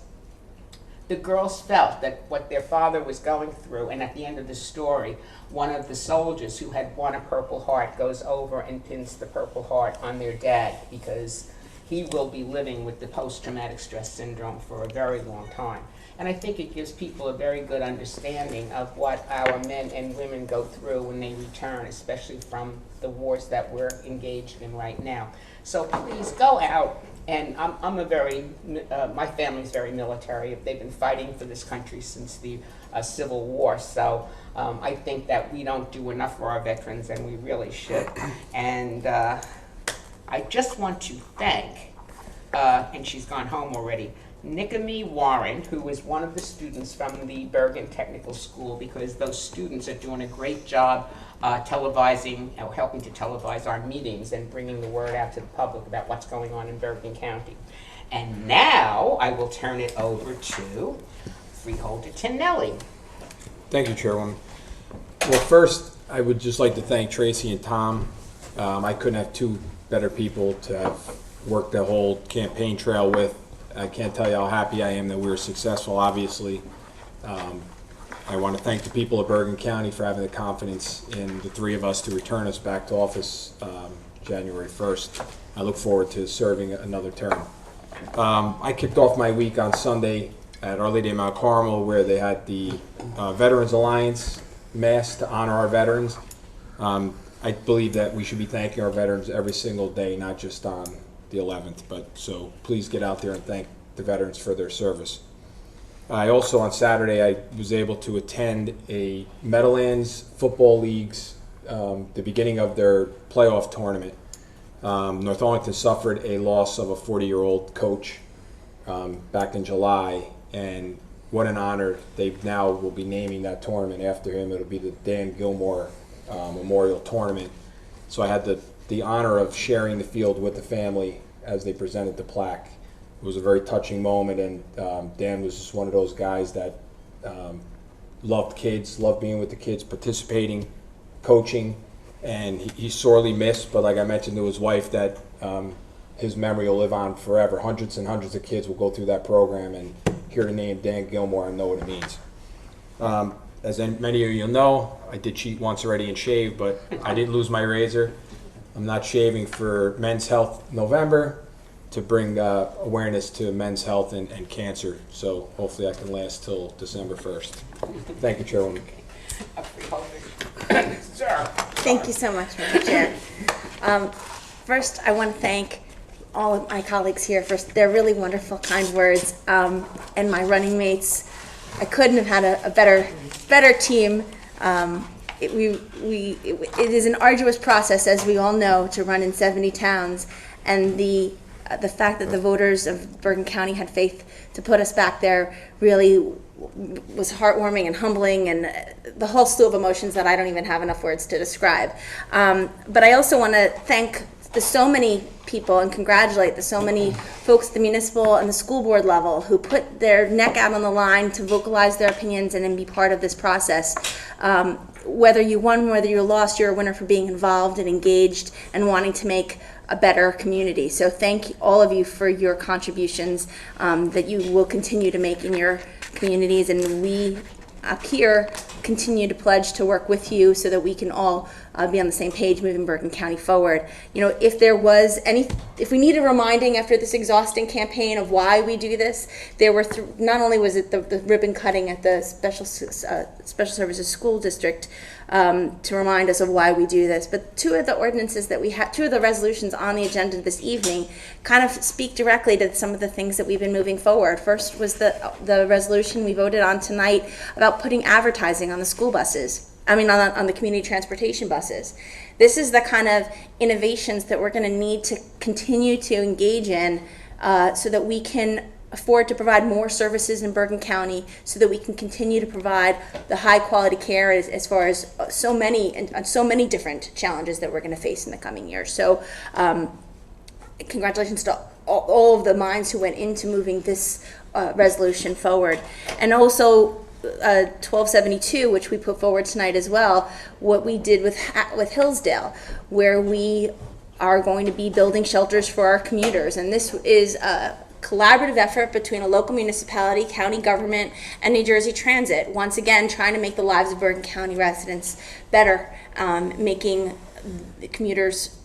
the girls felt that what their father was going through, and at the end of the story, one of the soldiers who had won a Purple Heart goes over and pins the Purple Heart on their dad because he will be living with the post-traumatic stress syndrome for a very long time. And I think it gives people a very good understanding of what our men and women go through when they return, especially from the wars that we're engaged in right now. So please go out, and my family's very military. They've been fighting for this country since the Civil War. So I think that we don't do enough for our veterans, and we really should. And I just want to thank, and she's gone home already, Nikami Warren, who was one of the students from the Bergen Technical School, because those students are doing a great job televising, or helping to televise our meetings and bringing the word out to the public about what's going on in Bergen County. And now I will turn it over to Freeholder Tinelli. Thank you, Chairwoman. Well, first, I would just like to thank Tracy and Tom. I couldn't have two better people to have worked the whole campaign trail with. I can't tell you how happy I am that we were successful, obviously. I want to thank the people of Bergen County for having the confidence in the three of us to return us back to office January 1st. I look forward to serving another term. I kicked off my week on Sunday at Our Lady of Mount Carmel, where they had the Veterans Alliance Mass to honor our veterans. I believe that we should be thanking our veterans every single day, not just on the 11th, but so please get out there and thank the veterans for their service. I also, on Saturday, I was able to attend a Meadowlands Football League's, the beginning of their playoff tournament. North Arlington suffered a loss of a 40-year-old coach back in July, and what an honor. They now will be naming that tournament after him. It'll be the Dan Gilmore Memorial Tournament. So I had the honor of sharing the field with the family as they presented the plaque. It was a very touching moment, and Dan was just one of those guys that loved kids, loved being with the kids, participating, coaching, and he's sorely missed, but like I mentioned to his wife, that his memory will live on forever. Hundreds and hundreds of kids will go through that program and hear the name Dan Gilmore and know what it means. As many of you know, I did cheat once already and shave, but I didn't lose my razor. I'm not shaving for Men's Health November to bring awareness to men's health and cancer. So hopefully I can last till December 1st. Thank you, Chairwoman. Thank you so much, Madam Chair. First, I want to thank all of my colleagues here for their really wonderful, kind words, and my running mates. I couldn't have had a better team. It is an arduous process, as we all know, to run in 70 towns, and the fact that the voters of Bergen County had faith to put us back there really was heartwarming and humbling, and the whole slew of emotions that I don't even have enough words to describe. But I also want to thank the so many people and congratulate the so many folks at the municipal and the school board level who put their neck out on the line to vocalize their opinions and then be part of this process. Whether you won, whether you lost, you're a winner for being involved and engaged and wanting to make a better community. So thank all of you for your contributions that you will continue to make in your communities, and we up here continue to pledge to work with you so that we can all be on the same page moving Bergen County forward. You know, if we need a reminding after this exhausting campaign of why we do this, there were not only was it the ribbon cutting at the Special Services School District to remind us of why we do this, but two of the ordinances that we have, two of the resolutions on the agenda this evening kind of speak directly to some of the things that we've been moving forward. First was the resolution we voted on tonight about putting advertising on the school buses. on the community transportation buses. This is the kind of innovations that we're going to need to continue to engage in so that we can afford to provide more services in Bergen County, so that we can continue to provide the high quality care as far as so many different challenges that we're going to face in the coming years. So congratulations to all of the minds who went into moving this resolution forward. And also 1272, which we put forward tonight as well, what we did with Hillsdale, where we are going to be building shelters for our commuters. And this is a collaborative effort between a local municipality, county government, and New Jersey Transit, once again trying to make the lives of Bergen County residents better, making the commuters,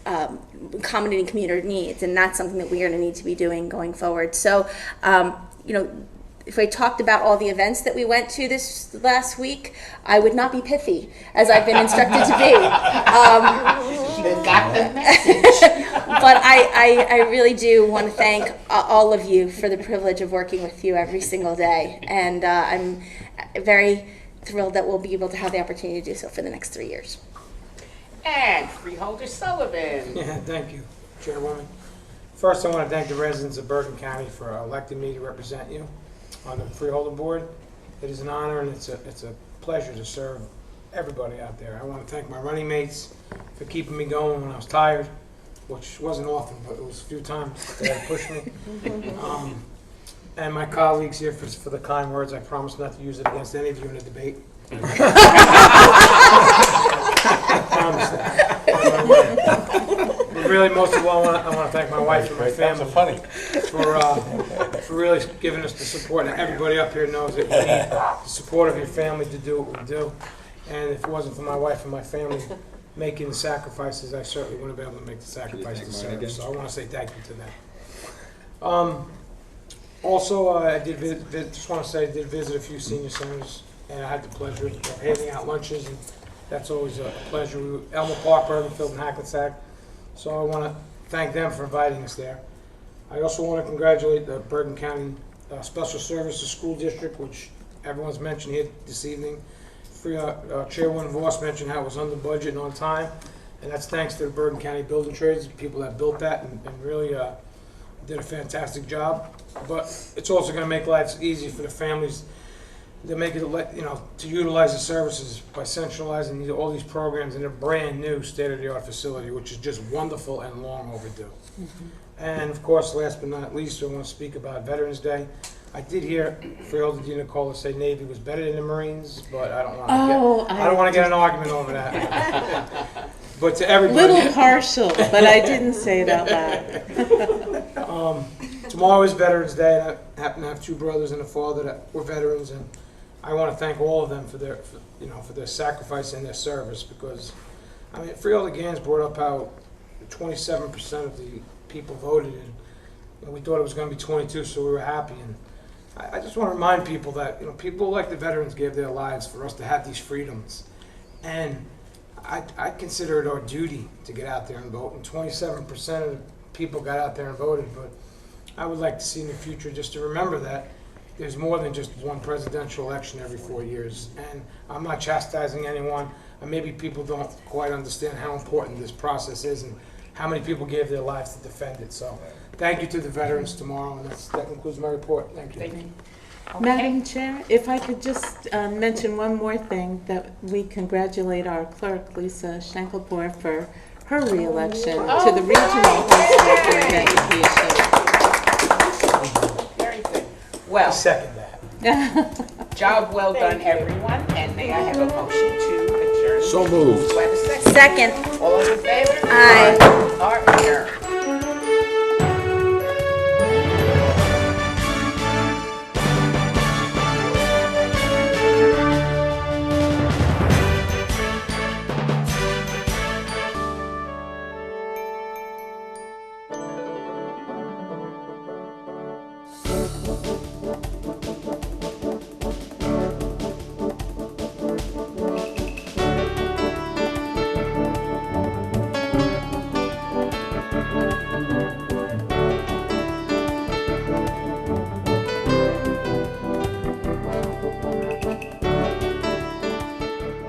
accommodating commuter needs, and that's something that we are going to need to be doing going forward. So, if I talked about all the events that we went to this last week, I would not be pithy, as I've been instructed to be. Got the message. But I really do want to thank all of you for the privilege of working with you every single day. And I'm very thrilled that we'll be able to have the opportunity to do so for the next 3 years. And Freeholder Sullivan. Yeah, thank you, Chairwoman. First, I want to thank the residents of Bergen County for electing me to represent you on the Freeholder Board. It is an honor and it's a pleasure to serve everybody out there. I want to thank my running mates for keeping me going when I was tired, which wasn't often, but it was a few times that they pushed me. And my colleagues here for the kind words. I promise not to use it against any of you in a debate. I promise that. But really, most of all, I want to thank my wife and my family for really giving us the support. And everybody up here knows that we need the support of your family to do what we do. And if it wasn't for my wife and my family making the sacrifices, I certainly wouldn't have been able to make the sacrifices to serve. So I want to say thank you to them. Also, I did just want to say I did visit a few senior centers, and I had the pleasure of handing out lunches, and that's always a pleasure. We were Elmer Park, Bergenfield, and Hackensack. So I want to thank them for inviting us there. I also want to congratulate the Bergen County Special Services School District, which everyone's mentioned here this evening. Chairwoman Voss mentioned how it was under budget and on time, and that's thanks to the Bergen County Building Trades, people that built that and really did a fantastic job. But it's also going to make life easy for the families to make it, to utilize the services by centralizing all these programs in a brand new state-of-the-art facility, which is just wonderful and long overdue. And of course, last but not least, I want to speak about Veterans Day. I did hear Freeholder Dina Cola say Navy was better than the Marines, but I don't want to get an argument over that. But to everybody, little partial, but I didn't say it out loud. Tomorrow is Veterans Day, and I happen to have two brothers and a father that were veterans, and I want to thank all of them for their sacrifice and their service. Because Freeholder Gans brought up how 27% of the people voted, and we thought it was going to be 22, so we were happy. And I just want to remind people that people like the veterans gave their lives for us to have these freedoms, and I consider it our duty to get out there and vote. And 27% of the people got out there and voted, but I would like to see in the future just to remember that there's more than just one presidential election every 4 years. And I'm not chastising anyone, and maybe people don't quite understand how important this process is and how many people gave their lives to defend it. So thank you to the veterans tomorrow, and that concludes my report. Thank you. Okay. Madam Chair, if I could just mention one more thing, that we congratulate our clerk, Lisa Schenkelbohr, for her re-election to the Regional High School Board of Education. Very good. Well, I second that. Job well done, everyone. And may I have a motion to adjourn? So moved. Do I have a second? Second. All those in favor? Aye. Are adjourned.